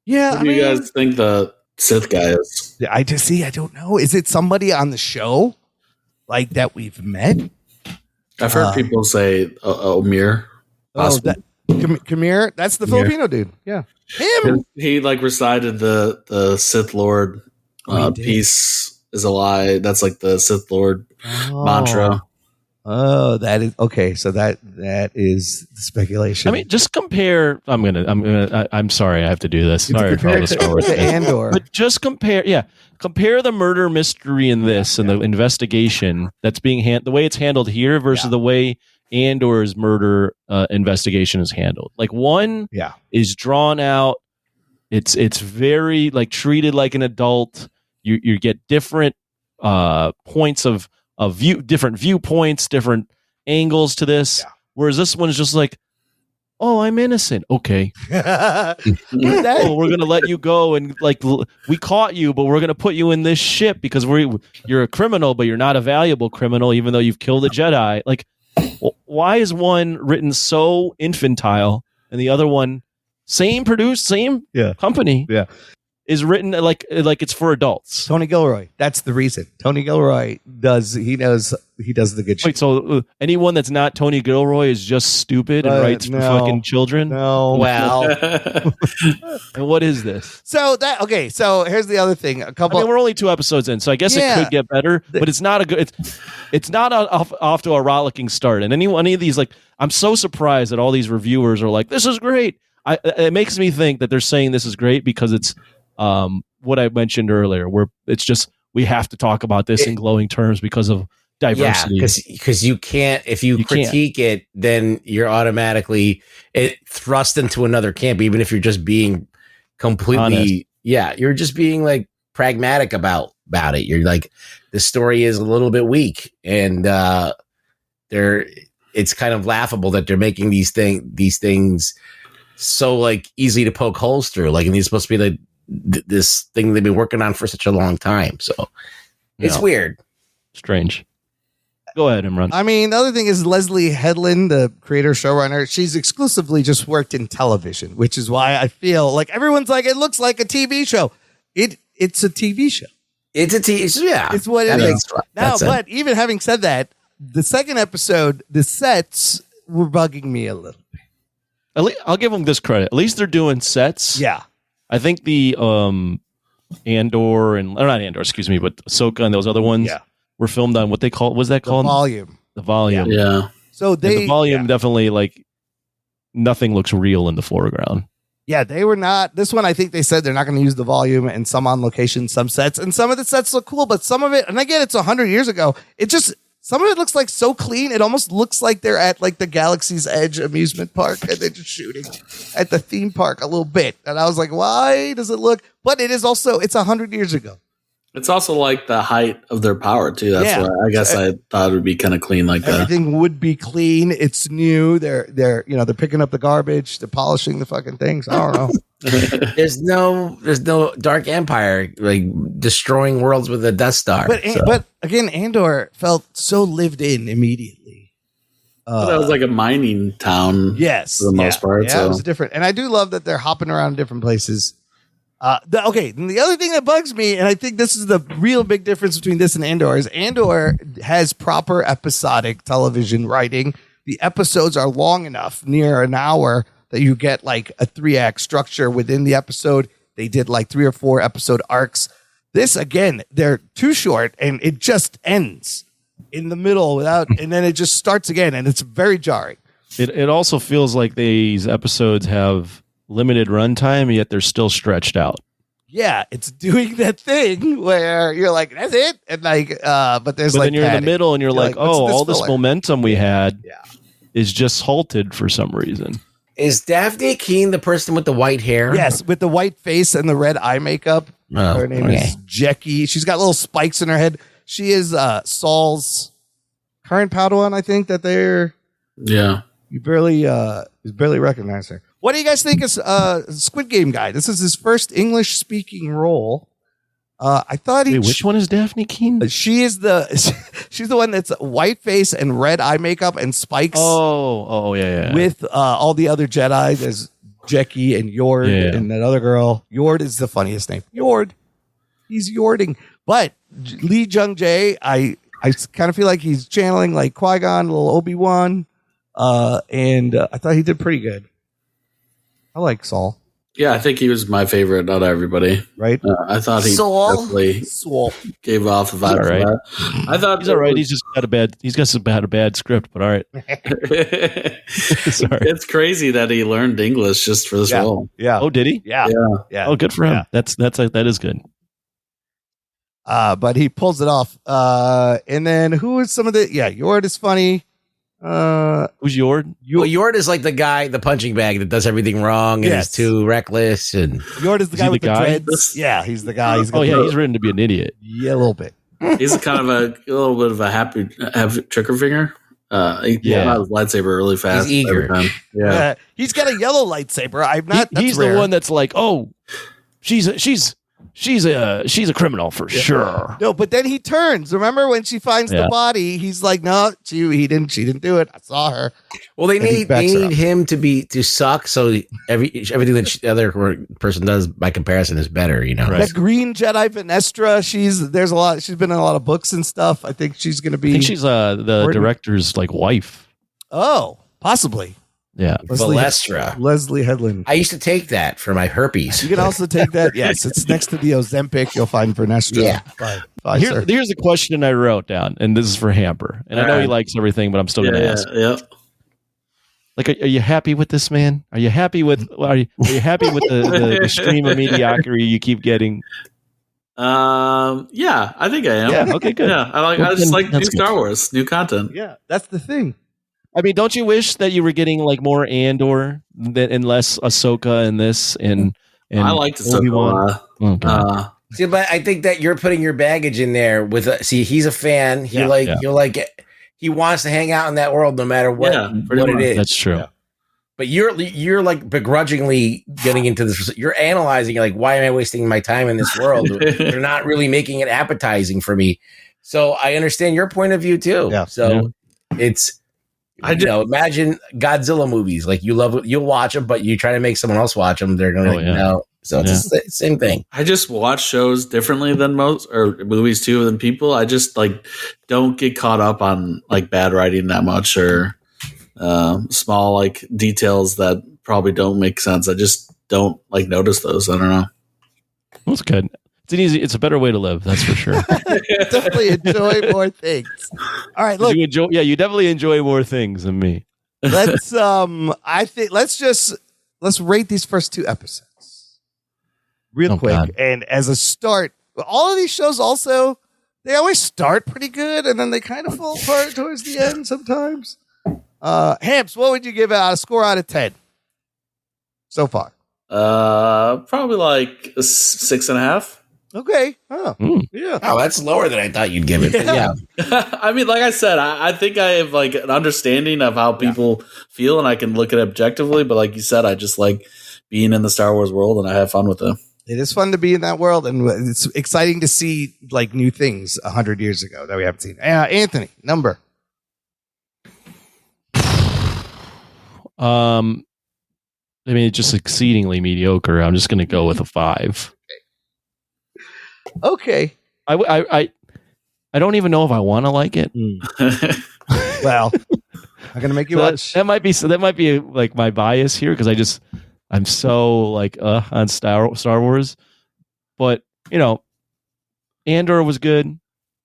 Yeah, what do you guys think the Sith guy is? I don't know. Is it somebody on the show like that we've met? I've heard people say Omir. Kamir. That's the Filipino dude. Yeah, him. He recited the Sith Lord. Peace is a lie. That's like the Sith Lord mantra. Oh, that is okay. So that is the speculation. I mean, just compare. I'm sorry, I have to do this. Sorry for all the Star Wars. Andor. But just compare. Yeah, compare the murder mystery in this and the investigation that's being the way it's handled here versus the way Andor's murder investigation is handled. Like one, is drawn out. It's very treated like an adult. You get different points of view, different viewpoints, different angles to this. Whereas this one is just like, oh, I'm innocent. Okay. We're going to let you go. And we caught you, but we're going to put you in this ship because you're a criminal, but you're not a valuable criminal, even though you've killed a Jedi. Why is one written so infantile and the other one same company? Yeah. Is written like it's for adults. Tony Gilroy. That's the reason. Tony Gilroy knows the good shit. Wait, so anyone that's not Tony Gilroy is just stupid and writes for fucking children? No. Well. And what is this? So here's the other thing. We're only 2 episodes in, so I guess it could get better, but it's not a good. It's not off to a rollicking start. And any of these, I'm so surprised that all these reviewers are like, "This is great." It makes me think that they're saying this is great because it's. What I mentioned earlier, where it's just we have to talk about this in glowing terms because of diversity. Yeah, because you can't if you critique it, then you're automatically thrust into another camp. Even if you're just being completely, honest. You're just being pragmatic about it. You're like the story is a little bit weak, and it's kind of laughable that they're making these things so easy to poke holes through. And these supposed to be this thing they've been working on for such a long time. So it's weird. Strange. Go ahead, Imran. I mean, the other thing is Leslie Headland, the creator showrunner, she's exclusively just worked in television, which is why I feel like everyone's like, it looks like a TV show. It's a TV show. It's a TV show. Yeah. It's what it is. Now, but even having said that, the second episode, the sets were bugging me a little bit. I'll give them this credit. At least they're doing sets. Yeah. I think the Andor and or not Andor, excuse me, but Ahsoka and those other ones were filmed on what they call was that called? Volume. The volume. Yeah. So the volume definitely like nothing looks real in the foreground. Yeah, they were not. This one, I think they said they're not going to use the volume, and some on location, some sets, and some of the sets look cool, but some of it, and again, it's 100 years ago. It just, some of it looks like so clean. It almost looks like they're at like the Galaxy's Edge amusement park, and they're just shooting at the theme park a little bit. And I was like, why does it look? But it is also, it's 100 years ago. It's also like the height of their power too. That's why I guess I thought it would be kind of clean like that. Everything would be clean. It's new. They're they're picking up the garbage. They're polishing the fucking things. I don't know. There's no Dark Empire like destroying worlds with a Death Star. But again, Andor felt so lived in immediately. That was like a mining town. Yes, for the most part. Yeah, so. it was different, and I do love that they're hopping around different places. And the other thing that bugs me, and I think this is the real big difference between this and Andor, is Andor has proper episodic television writing. The episodes are long enough, near an hour, that you get like a 3-act structure within the episode. They did like 3 or 4 episode arcs. This, again, they're too short, and it just ends in the middle and then it just starts again, and it's very jarring. It also feels like these episodes have limited runtime, yet they're still stretched out. Yeah, it's doing that thing where you're like, that's it, and like, but then you're in the middle, and you're like, oh, all this momentum we had is just halted for some reason. Is Daphne Keane the person with the white hair? Yes, with the white face and the red eye makeup. Her name is Jackie. She's got little spikes in her head. She is Saul's current Padawan. I think that they're. Yeah, you barely recognize her. What do you guys think is Squid Game guy? This is his first English speaking role. I thought which one is Daphne Keane? She's the one that's white face and red eye makeup and spikes. Oh yeah. With all the other Jedi, there's Jackie and Yord and that other girl. Yord is the funniest name. Yord, he's yording. But Lee Jung Jae, I kind of feel like he's channeling like Qui-Gon, a little Obi-Wan, and I thought he did pretty good. I like Saul. Yeah, I think he was my favorite out of everybody. Right? I thought he definitely gave off the vibe. Right. That. I thought he's all right. He's just got a bad script, but all right. Sorry. It's crazy that he learned English just for this role. Yeah. Oh, did he? Yeah. Oh, good for him. Yeah. That is good. But he pulls it off. And then who is some of the? Yeah, Yord is funny. Who's Yord? Well, Yord is like the guy, the punching bag that does everything wrong and is too reckless. And Yord is the guy with the dreads. Yeah, he's the guy. He's written to be an idiot. Yeah, a little bit. He's kind of a little bit of a happy trigger finger. He pulls out his lightsaber really fast. He's eager. Every time. Yeah. He's got a yellow lightsaber. I'm not. He's rare. the one that's like, oh, she's a criminal for sure. No, but then he turns. Remember when she finds the body? He's like, no, she didn't do it. I saw her. Well, they need him to suck. So everything that the other person does by comparison is better. You know, right. That green Jedi Venestra. She's been in a lot of books and stuff. I think she's going to be. I think she's the director's like wife. Oh, possibly. Yeah, Leslie Headland. I used to take that for my herpes. You can also take that. Yes, it's next to the Ozempic. You'll find Venestra. Yeah. Here's a question I wrote down, and this is for Hamper. And I know he likes everything, but I'm still going to ask. Yeah. Like, are you happy with this, man? Are you happy with? Are you happy with the stream of mediocrity you keep getting? Yeah, I think I am. Yeah. Okay. Good. Yeah, I just like new Star Wars, new content. Yeah, that's the thing. I mean, don't you wish that you were getting like more Andor and less Ahsoka in this? And I liked Ahsoka. See, but I think that you're putting your baggage in there with. He's a fan. He he wants to hang out in that world no matter what it is. That's true. Yeah. But you're like begrudgingly getting into this. You're analyzing like, why am I wasting my time in this world? They're not really making it appetizing for me. So I understand your point of view too. Yeah. So it's. Imagine Godzilla movies. Like you'll watch them, but you try to make someone else watch them. They're going to So it's the same thing. I just watch shows differently than most, or movies too, than people. I just like don't get caught up on like bad writing that much, or small like details that probably don't make sense. I just don't like notice those. I don't know. That's good. It's a better way to live. That's for sure. Definitely enjoy more things. All right, look. You definitely enjoy more things than me. Let's rate these first 2 episodes real quick. God. And as a start, all of these shows also, they always start pretty good and then they kind of fall apart towards the end sometimes. Hamps, what would you give a score out of 10 so far? Probably like a 6.5. Okay. Oh, yeah. Oh, that's lower than I thought you'd give it. Yeah. I mean, like I said, I think I have like an understanding of how people feel, and I can look at it objectively. But like you said, I just like being in the Star Wars world, and I have fun with it. It is fun to be in that world, and it's exciting to see like new things 100 years ago that we haven't seen. Anthony, number. I mean, it's just exceedingly mediocre. I'm just going to go with a 5. Okay. I don't even know if I want to like it. Well, I'm going to make you watch. That might be like my bias here because I'm so like on Star Wars. But, Andor was good.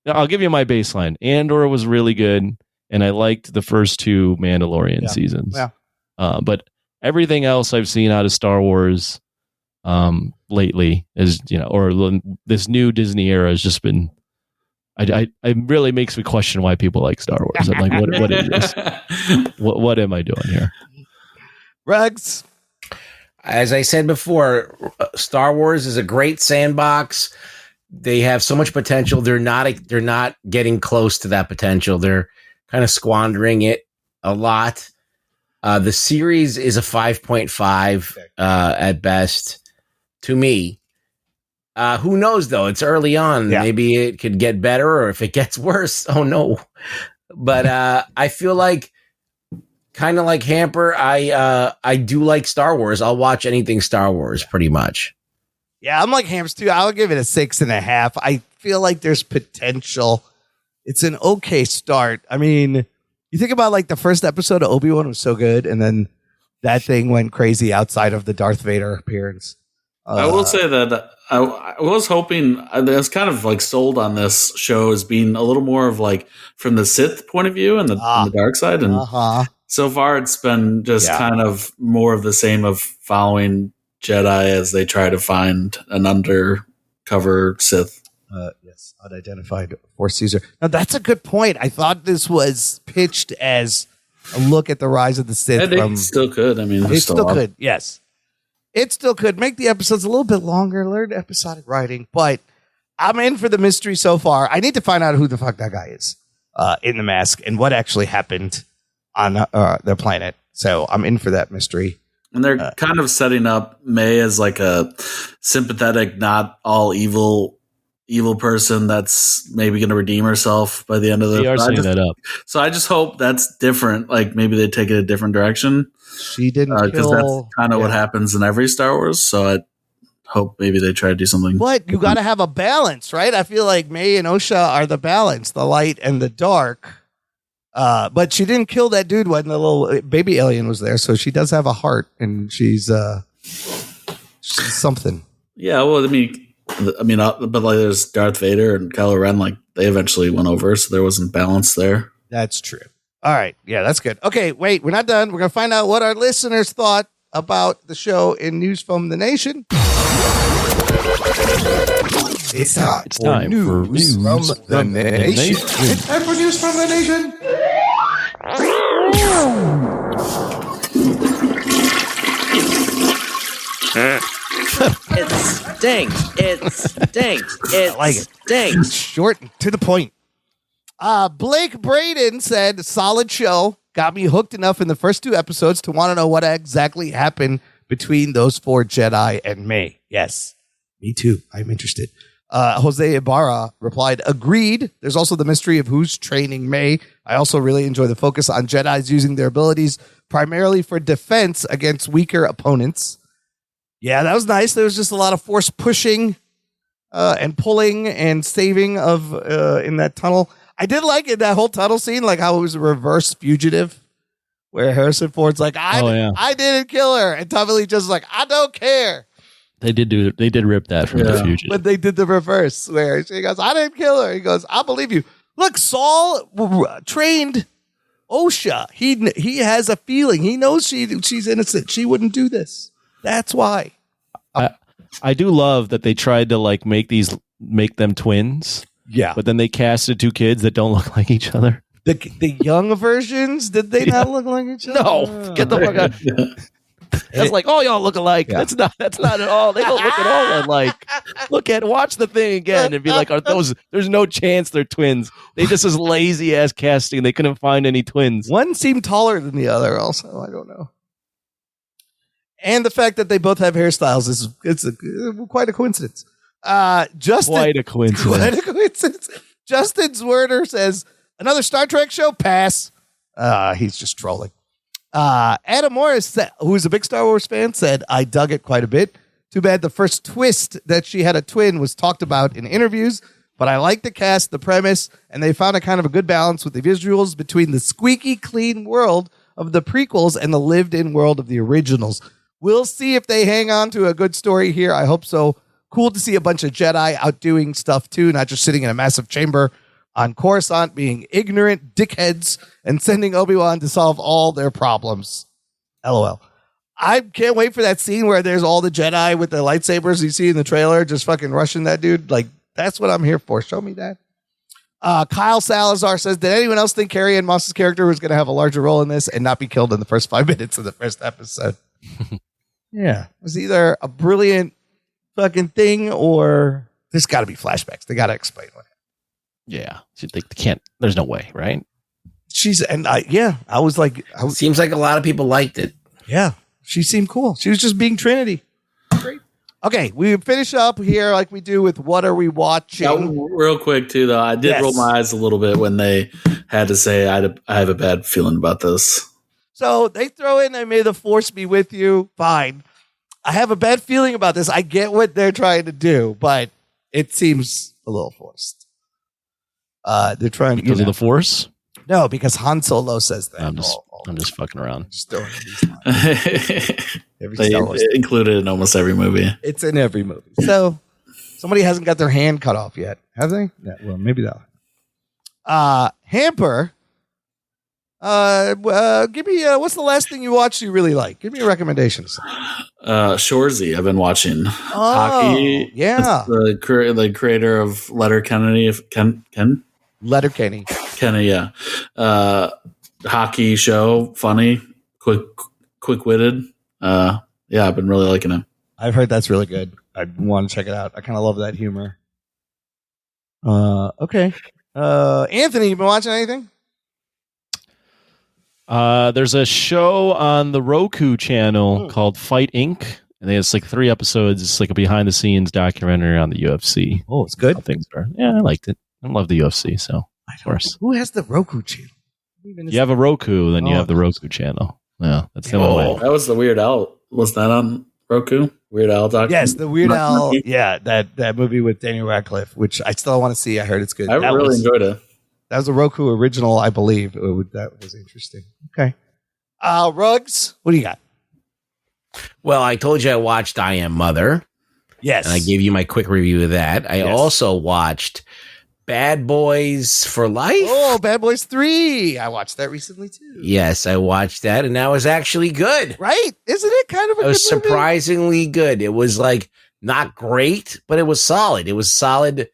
I'll give you my baseline. Andor was really good, and I liked the first 2 Mandalorian seasons. Yeah. But everything else I've seen out of Star Wars lately is, or this new Disney era has just been, it really makes me question why people like Star Wars. I'm like, what is this? What am I doing here? Rugs. As I said before, Star Wars is a great sandbox. They have so much potential. They're not getting close to that potential. They're kind of squandering it a lot. The series is a 5.5 at best to me. Who knows, though? It's early on. Yeah. Maybe it could get better, or if it gets worse, oh no. But I feel like, kind of like Hamper, I do like Star Wars. I'll watch anything Star Wars, pretty much. Yeah, I'm like Hamps, too. I'll give it a 6.5. I feel like there's potential. It's an okay start. I mean, you think about like the first episode of Obi-Wan was so good, and then that thing went crazy outside of the Darth Vader appearance. I will say that I was hoping, I was kind of like sold on this show as being a little more of like from the Sith point of view and the dark side. And so far it's been just kind of more of the same of following Jedi as they try to find an undercover Sith. Yes, unidentified Force user. Now that's a good point. I thought this was pitched as a look at the rise of the Sith. It still could. I mean, it still could. Yes, it still could make the episodes a little bit longer. Learn episodic writing, but I'm in for the mystery so far. I need to find out who the fuck that guy is in the mask and what actually happened on the planet. So I'm in for that mystery. And they're kind of setting up May as like a sympathetic, not all evil person that's maybe going to redeem herself by the end of the. They are setting that up. So I just hope that's different. Like maybe they take it a different direction. She didn't because that's kind of what happens in every Star Wars. So I hope maybe they try to do something. But you got to have a balance, right? I feel like May and Osha are the balance, the light and the dark. But she didn't kill that dude when the little baby alien was there, so she does have a heart, and she's something. Yeah, well, I mean, but like there's Darth Vader and Kylo Ren, like they eventually went over, so there wasn't balance there. That's true. All right, yeah, that's good. Okay, wait, we're not done. We're gonna find out what our listeners thought about the show in News from the Nation. It's time for news from the nation. It's time for news from the nation. It stinks. It stinks. It I like it. stinks. Short and to the point. Blake Braden said, solid show. Got me hooked enough in the first 2 episodes to want to know what exactly happened between those 4 Jedi and May. Yes, me too. I'm interested. Jose Ibarra replied, agreed. There's also the mystery of who's training May. I also really enjoy the focus on Jedis using their abilities primarily for defense against weaker opponents. Yeah, that was nice. There was just a lot of force pushing and pulling and saving of in that tunnel. I did like it, that whole tunnel scene, like how it was a reverse Fugitive, where Harrison Ford's like, I didn't kill her. And Tommy Lee just like, I don't care. They did rip that from the Fugitive. But they did the reverse, where she goes, I didn't kill her. He goes, I believe you. Look, Saul trained OSHA. He has a feeling. He knows she's innocent. She wouldn't do this. That's why. I do love that they tried to like make them twins. Yeah. But then they casted 2 kids that don't look like each other. The young versions, did they not look like each other? No. Get the fuck out. That's like, oh, y'all look alike. Yeah. That's not at all. They don't look at all alike. Watch the thing again and be like, there's no chance they're twins. They just as lazy ass casting. They couldn't find any twins. One seemed taller than the other also. I don't know. And the fact that they both have hairstyles it's quite a coincidence. Quite a coincidence. Justin Zwerder says, another Star Trek show? Pass. He's just trolling. Adam Morris, who's a big Star Wars fan, said, I dug it quite a bit. Too bad the first twist that she had a twin was talked about in interviews, but I like the cast, the premise, and they found a kind of a good balance with the visuals between the squeaky clean world of the prequels and the lived-in world of the originals. We'll see if they hang on to a good story here. I hope so. Cool to see a bunch of Jedi out doing stuff too, not just sitting in a massive chamber on Coruscant being ignorant dickheads and sending Obi-Wan to solve all their problems. LOL. I can't wait for that scene where there's all the Jedi with the lightsabers you see in the trailer just fucking rushing that dude. Like, that's what I'm here for. Show me that. Kyle Salazar says, did anyone else think Carrie Ann Moss's character was going to have a larger role in this and not be killed in the first 5 minutes of the first episode? Yeah. It was either a brilliant fucking thing or there's got to be flashbacks. They got to explain what happened. Yeah. They can't. There's no way, right? I was like. Seems like a lot of people liked it. Yeah. She seemed cool. She was just being Trinity. Great. Okay. We finish up here like we do with What Are We Watching? Real quick, too, though. I did roll my eyes a little bit when they had to say, I have a bad feeling about this. So they throw in, may the force be with you. Fine. I have a bad feeling about this. I get what they're trying to do, but it seems a little forced. They're trying to because of the force. No, because Han Solo says that. I'm just fucking around. Just throwing these lines. They include it in almost every movie. It's in every movie. So somebody hasn't got their hand cut off yet, have they? Yeah, well, maybe that. Hamper. Give me what's the last thing you watched you really like? Give me a recommendation. Shorzy, I've been watching hockey. Yeah, the creator of Letterkenny. Ken Letterkenny. Kenny, yeah. Hockey show, funny, quick-witted. Yeah, I've been really liking it. I've heard that's really good. I want to check it out. I kind of love that humor. Okay. Anthony, you been watching anything? There's a show on the Roku channel called Fight Inc. And it's like 3 episodes. It's like a behind the scenes documentary on the UFC. Oh, it's good. Things are. Yeah, I liked it. I love the UFC, so of course. Who has the Roku channel? You have a Roku, then you have the Roku channel. Yeah, that's the only way. That was the Weird Al. Was that on Roku? Weird Al documentary? Yes, the Weird Al. Yeah, that movie with Daniel Radcliffe, which I still want to see. I heard it's good. I really enjoyed it. That was a Roku original, I believe. That was interesting. Okay. Ruggs, what do you got? Well, I told you I watched I Am Mother. Yes. And I gave you my quick review of that. I also watched Bad Boys for Life. Oh, Bad Boys 3. I watched that recently, too. Yes, I watched that, and that was actually good. Right? Isn't it kind of a good movie? It was surprisingly good. It was like not great, but it was solid. It was solid.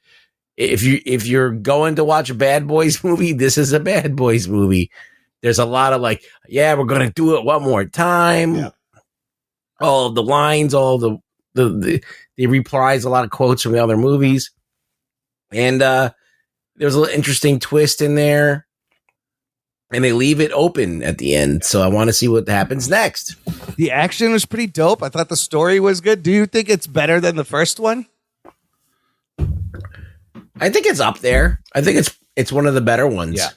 If you're going to watch a Bad Boys movie, this is a Bad Boys movie. There's a lot of like, yeah, we're going to do it one more time. Yeah. All of the lines, all they reprise a lot of quotes from the other movies. And there was a little interesting twist in there. And they leave it open at the end. So I want to see what happens next. The action was pretty dope. I thought the story was good. Do you think it's better than the first one? I think it's up there. I think it's one of the better ones. Yeah.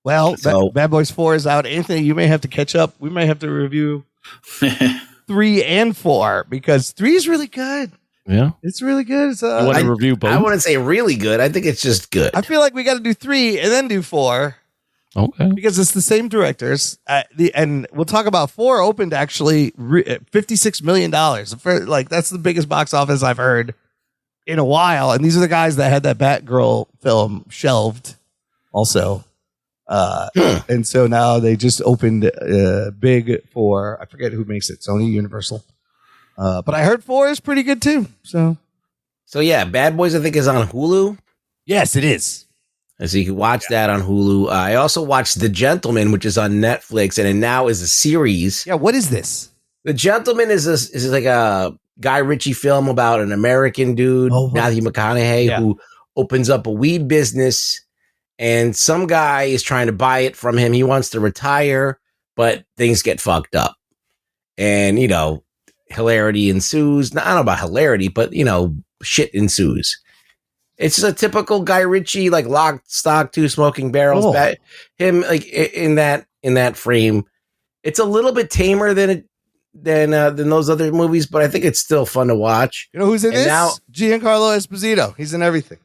Well, Bad Boys 4 is out. Anthony, you may have to catch up. We may have to review 3 and 4 because 3 is really good. Yeah, it's really good. You want to review both? I wouldn't say really good. I think it's just good. I feel like we got to do 3 and then do 4. Okay, because it's the same directors. And we'll talk about 4 opened actually $56 million. That's the biggest box office I've heard in a while. And these are the guys that had that Batgirl film shelved also. And so now they just opened big for, I forget who makes it, Sony, Universal. But I heard 4 is pretty good too. So yeah, Bad Boys I think is on Hulu. Yes, it is. So you can watch that on Hulu. I also watched The Gentleman, which is on Netflix, and it now is a series. Yeah, what is this? The Gentleman is like a Guy Ritchie film about an American dude, Matthew McConaughey, who opens up a weed business, and some guy is trying to buy it from him. He wants to retire, but things get fucked up. And, hilarity ensues. Not, I don't know about hilarity, but, shit ensues. It's just a typical Guy Ritchie, like Lock, Stock, 2 Smoking Barrels. Him like in that frame. It's a little bit tamer than those other movies, but I think it's still fun to watch. You know who's in this? Now, Giancarlo Esposito. He's in everything.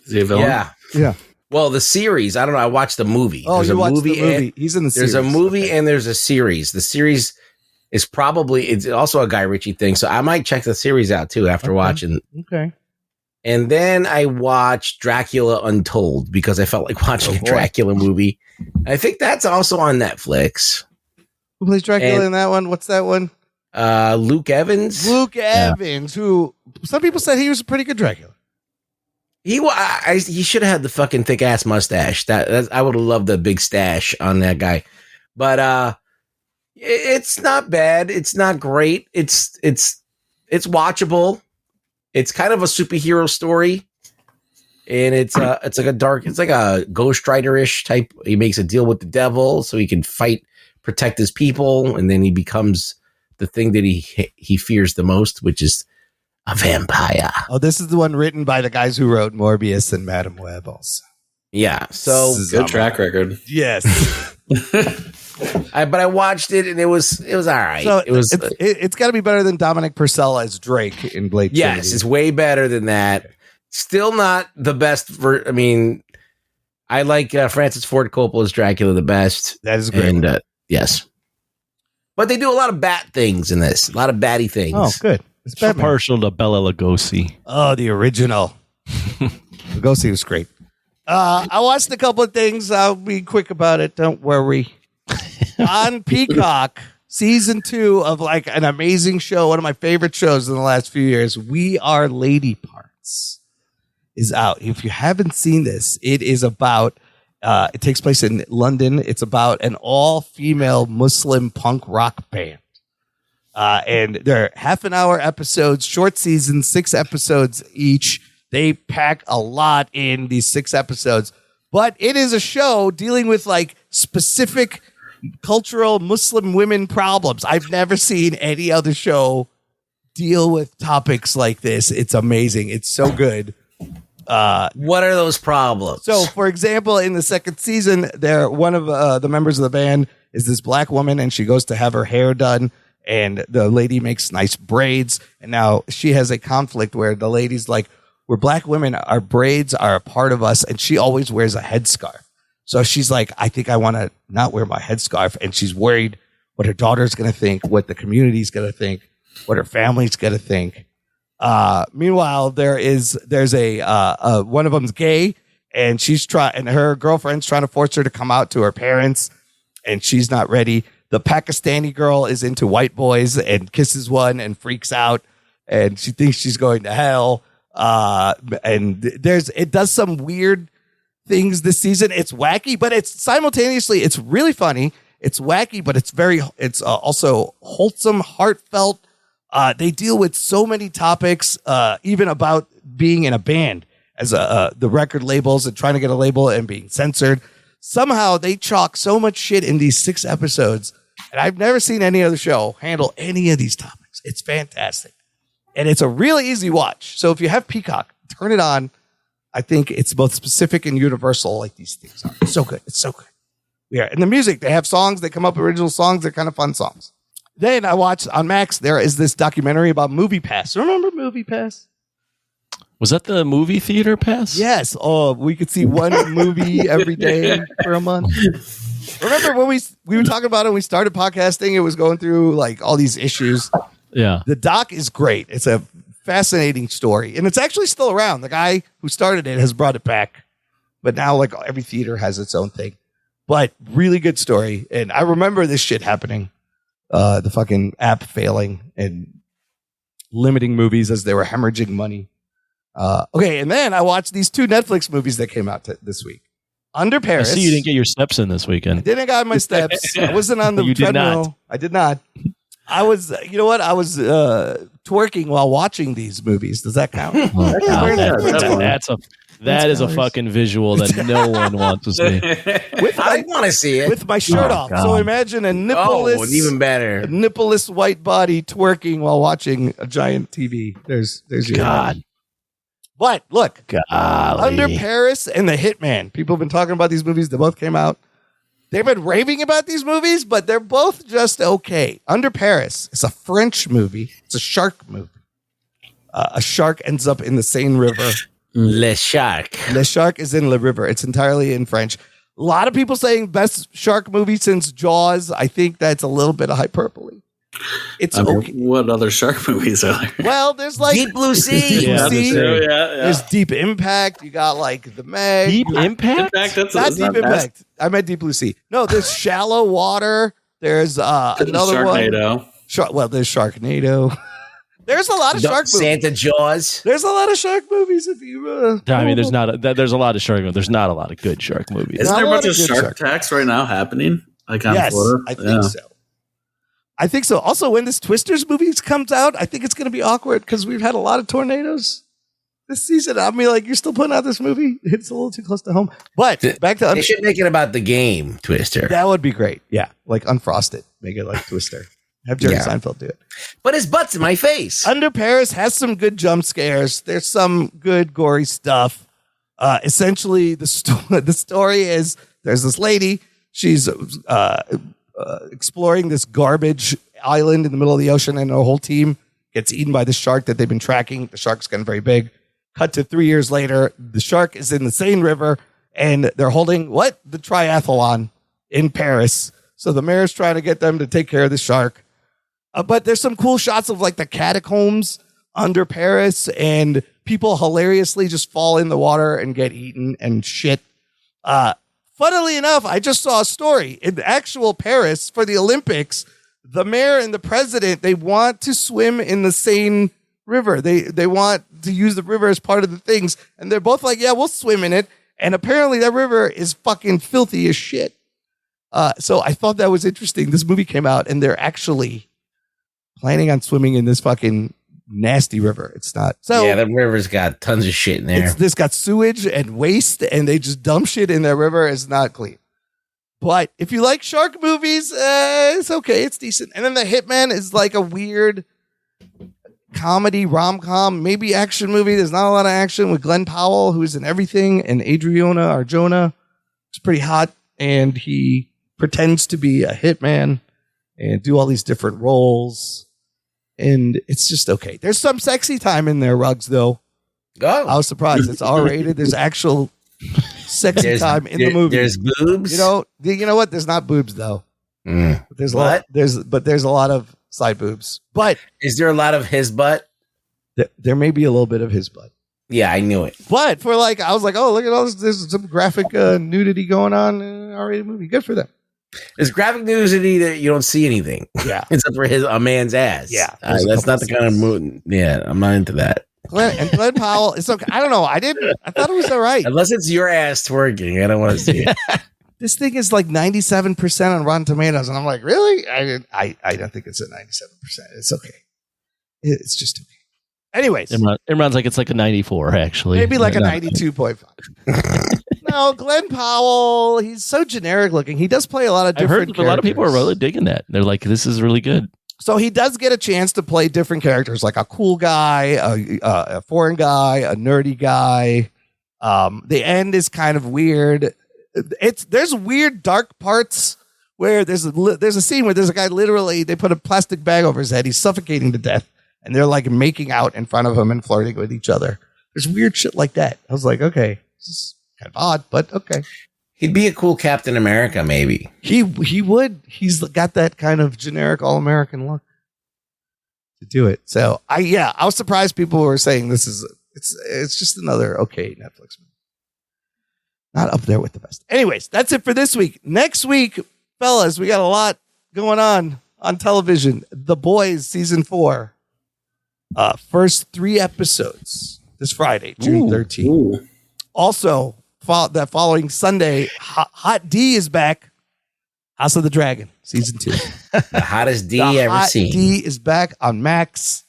Is he a villain? Yeah. Well, the series. I don't know. I watched the movie. Oh, you watched the movie. He's in the series. There's a movie and there's a series. The series is it's also a Guy Ritchie thing, so I might check the series out too after watching. Okay. And then I watched Dracula Untold because I felt like watching a Dracula movie. I think that's also on Netflix. Who plays Dracula in that one? What's that one? Luke Evans. Luke Evans, who some people said he was a pretty good Dracula. He should have had the fucking thick ass mustache. That I would have loved the big stash on that guy. But it's not bad. It's not great. It's watchable. It's kind of a superhero story, and it's like a Ghost Rider-ish type. He makes a deal with the devil so he can protect his people, and then he becomes the thing that he fears the most, which is a vampire. Oh, this is the one written by the guys who wrote Morbius and Madam Web also. Yeah, so good track record. Yes. But I watched it and it was all right. So it's got to be better than Dominic Purcell as Drake in Blake. Yes, Trinity. it's way better than that. Still not the best. I like Francis Ford Coppola's Dracula the best. That is great. And yes, but they do a lot of bat things in this. A lot of batty things. Oh, good. It's I'm partial to Bela Lugosi. Oh, the original. Lugosi was great. I watched a couple of things. I'll be quick about it. Don't worry. On Peacock, season 2 of like an amazing show, one of my favorite shows in the last few years, We Are Lady Parts, is out. If you haven't seen this, it is about, it takes place in London. It's about an all-female Muslim punk rock band. And they're half-an-hour episodes, short seasons, 6 episodes each. They pack a lot in these 6 episodes. But it is a show dealing with like specific cultural Muslim women problems. I've never seen any other show deal with topics like this. It's amazing. It's so good. What are those problems? So, for example, in the second season, one of the members of the band is this black woman, and she goes to have her hair done, and the lady makes nice braids. And now she has a conflict where the lady's like, we're black women, our braids are a part of us, and she always wears a headscarf. So she's like, I think I want to not wear my headscarf. And she's worried what her daughter's going to think, what the community's going to think, what her family's going to think. Meanwhile, there's a one of them's gay, and and her girlfriend's trying to force her to come out to her parents, and she's not ready. The Pakistani girl is into white boys and kisses one and freaks out, and she thinks she's going to hell. And it does some weird things this season. It's wacky, but it's simultaneously, it's really funny. It's wacky, but it's also wholesome, heartfelt. They deal with so many topics, even about being in a band as the record labels and trying to get a label and being censored. Somehow they chalk so much shit in these 6 episodes, and I've never seen any other show handle any of these topics. It's fantastic. And it's a really easy watch. So if you have Peacock, turn it on. I think it's both specific and universal, like these things are. It's so good. It's so good. Yeah. And the music, they have songs. They come up original songs. They're kind of fun songs. Then I watched on Max, there is this documentary about Movie Pass. Remember Movie Pass? Was that the movie theater pass? Yes. Oh, we could see one movie every day for a month. Remember when we were talking about it when we started podcasting? It was going through like all these issues. Yeah. The doc is great. It's a fascinating story. And it's actually still around. The guy who started it has brought it back. But now like every theater has its own thing. But really good story. And I remember this shit happening. The fucking app failing and limiting movies as they were hemorrhaging money. Okay, and then I watched these 2 Netflix movies that came out this week. Under Paris. I see you didn't get your steps in this weekend. I didn't got my steps. I wasn't on the You did treadmill. not. I did not. I was, you know what? I was twerking while watching these movies. Does that count? That is a fucking visual that no one wants to see. I want to see it with my shirt off. God. So imagine a nippleless, even better, a nippleless white body twerking while watching a giant TV. There's your God. But look, Golly. Under Paris and The Hitman. People have been talking about these movies. They both came out. They've been raving about these movies, but they're both just okay. Under Paris, it's a French movie. It's a shark movie. A shark ends up in the Seine River. Le Shark. Le Shark is in Le River. It's entirely in French. A lot of people saying best shark movie since Jaws. I think that's a little bit of hyperbole. It's okay. What other shark movies are there? Well, there's like Deep Blue Sea. There's Deep Impact. You got like The Meg. Deep Impact? Not Deep Impact. I meant Deep Blue Sea. No, there's Shallow Water. There's another Sharknado. one. There's Sharknado. There's a lot of shark movies. Santa Jaws. There's a lot of shark movies. If you, I mean, there's a lot of shark movies. There's not a lot of good shark movies. Isn't there a bunch of shark attacks right now happening? Like on Florida? I think so. I think so. Also, when this Twisters movie comes out, I think it's going to be awkward because we've had a lot of tornadoes this season. I mean, like, you're still putting out this movie. It's a little too close to home. But back to they should make it about the game Twister. That would be great. Yeah, like unfrost it, make it like Twister. Have Jerry Seinfeld do it. But his butt's in my face. Under Paris has some good jump scares. There's some good gory stuff. Essentially, the story is there's this lady. She's exploring this garbage island in the middle of the ocean, and her whole team gets eaten by the shark that they've been tracking. The shark's gotten very big. Cut to 3 years later, the shark is in the Seine River, and they're holding the triathlon in Paris. So the mayor's trying to get them to take care of the shark. But there's some cool shots of like the catacombs under Paris, and people hilariously just fall in the water and get eaten and shit. Funnily enough, I just saw a story in actual Paris for the Olympics. The mayor and the president, they want to swim in the Seine River. They want to use the river as part of the things. And they're both like, yeah, we'll swim in it. And apparently that river is fucking filthy as shit. So I thought that was interesting. This movie came out and they're actually planning on swimming in this fucking nasty river. It's not. So yeah, the river's got tons of shit in there. This got sewage and waste, and they just dump shit in their river. It's not clean. But if you like shark movies, it's okay. It's decent. And then The Hitman is like a weird comedy, rom-com, maybe action movie. There's not a lot of action with Glenn Powell, who's in everything, and Adriana Arjona. It's pretty hot, and he pretends to be a hitman and do all these different roles. And it's just okay. There's some sexy time in there, Ruggs, though. Oh. I was surprised. It's R-rated. There's actual sexy time in the movie. There's boobs. You know what? There's not boobs though. Mm. There's a lot. There's a lot of side boobs. But is there a lot of his butt? There may be a little bit of his butt. Yeah, I knew it. But I was like, oh, look at all this. There's some graphic nudity going on in an R-rated movie. Good for them. There's graphic nudity that you don't see anything. Yeah, except for a man's ass. Yeah, that's not the kind of movie. Yeah, I'm not into that. Glenn Powell, it's okay. I don't know. I thought it was all right. Unless it's your ass twerking, I don't want to see it. This thing is like 97% on Rotten Tomatoes, and I'm like, really? I don't think it's a 97%. It's okay. It's just okay. Anyways, Imran's like it's like a 94 actually. Maybe like a 92.5. No, Glenn Powell, he's so generic looking. He does play a lot of different characters. A lot of people are really digging that. They're like, this is really good. So he does get a chance to play different characters, like a cool guy, a foreign guy, a nerdy guy. The end is kind of weird. There's weird dark parts where there's a scene where there's a guy literally, they put a plastic bag over his head. He's suffocating to death. And they're like making out in front of him and flirting with each other. There's weird shit like that. I was like, okay, this is kind of odd, but okay. He'd be a cool Captain America, maybe. He would. He's got that kind of generic all-American look to do it. So I was surprised people were saying it's just another okay Netflix movie. Not up there with the best. Anyways, that's it for this week. Next week, fellas, we got a lot going on television. The Boys season 4. First 3 episodes this Friday, June 13th. Ooh. Also, that following Sunday, Hot D is back. House of the Dragon, season 2. The hottest D ever seen. Hot D is back on Max.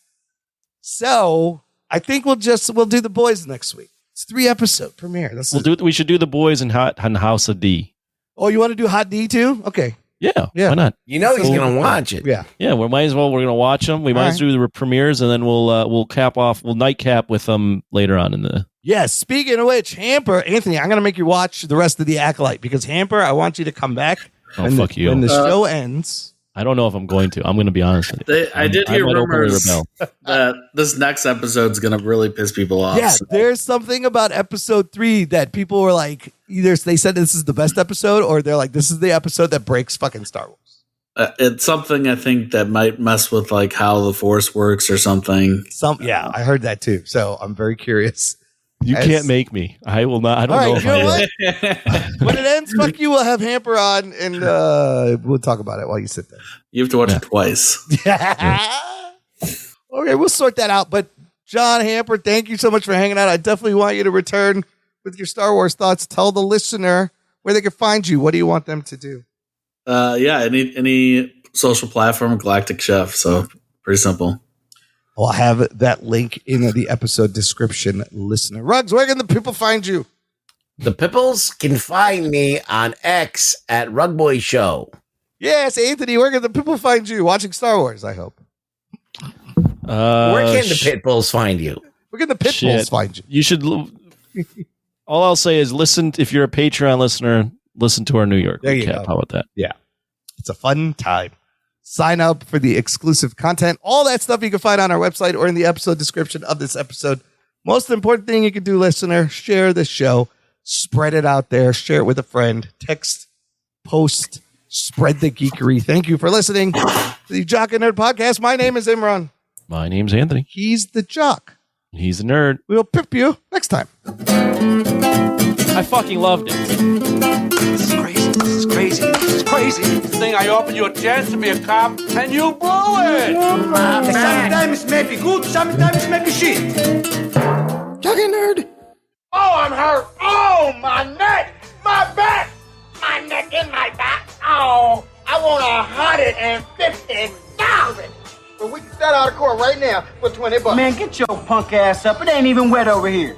So I think we'll do The Boys next week. It's 3-episode premiere. We should do The Boys and House of D. Oh, you want to do Hot D too? Okay. Yeah. Why not? You know he's going to watch it. Yeah. We might as well. We're going to watch them. We might as well do the premieres, and then we'll nightcap with them later on in the. Yes. Speaking of which, Hamper, Anthony, I'm going to make you watch the rest of the Acolyte because Hamper, I want you to come back. Oh, fuck you! When the show ends. I don't know if I'm going to. I'm going to be honest with you. I did hear rumors that this next episode is going to really piss people off. Yeah, there's something about episode 3 that people were like, either they said this is the best episode, or they're like, this is the episode that breaks fucking Star Wars. It's something I think that might mess with like how the Force works or something. Yeah, I heard that too. So I'm very curious. You can't make me. I will not. I don't know if I what? When it ends, fuck you. We'll have Hamper on, and we'll talk about it while you sit there. You have to watch it twice. Okay, we'll sort that out. But John, Hamper, thank you so much for hanging out. I definitely want you to return with your Star Wars thoughts. Tell the listener where they can find you. What do you want them to do? Any social platform, Galactic Chef. So pretty simple. I'll have that link in the episode description, listener. Ruggs, where can the people find you? The Pipples can find me on X at Rugboy Show. Yes, Anthony, where can the people find you? Watching Star Wars, I hope. Where can the Pitbulls find you? Where can the Pitbulls find you? You should. All I'll say is listen. If you're a Patreon listener, listen to our New York recap. How about that? Yeah. It's a fun time. Sign up for the exclusive content. All that stuff you can find on our website or in the episode description of this episode. Most important thing you can do, listener, share the show. Spread it out there. Share it with a friend. Text, post, spread the geekery. Thank you for listening to the Jock and Nerd Podcast. My name is Imran. My name's Anthony. He's the Jock. He's the nerd. We'll pip you next time. I fucking loved it. This is crazy. This is crazy. This is crazy. This thing, I offered you a chance to be a cop, and you blew it. Sometimes it may be good, sometimes it may be shit. Jock and Nerd. Oh, I'm hurt. Oh, my neck, my back, my neck and my back. Oh, I want $150,000. But we can start out of court right now for $20. Man, get your punk ass up. It ain't even wet over here.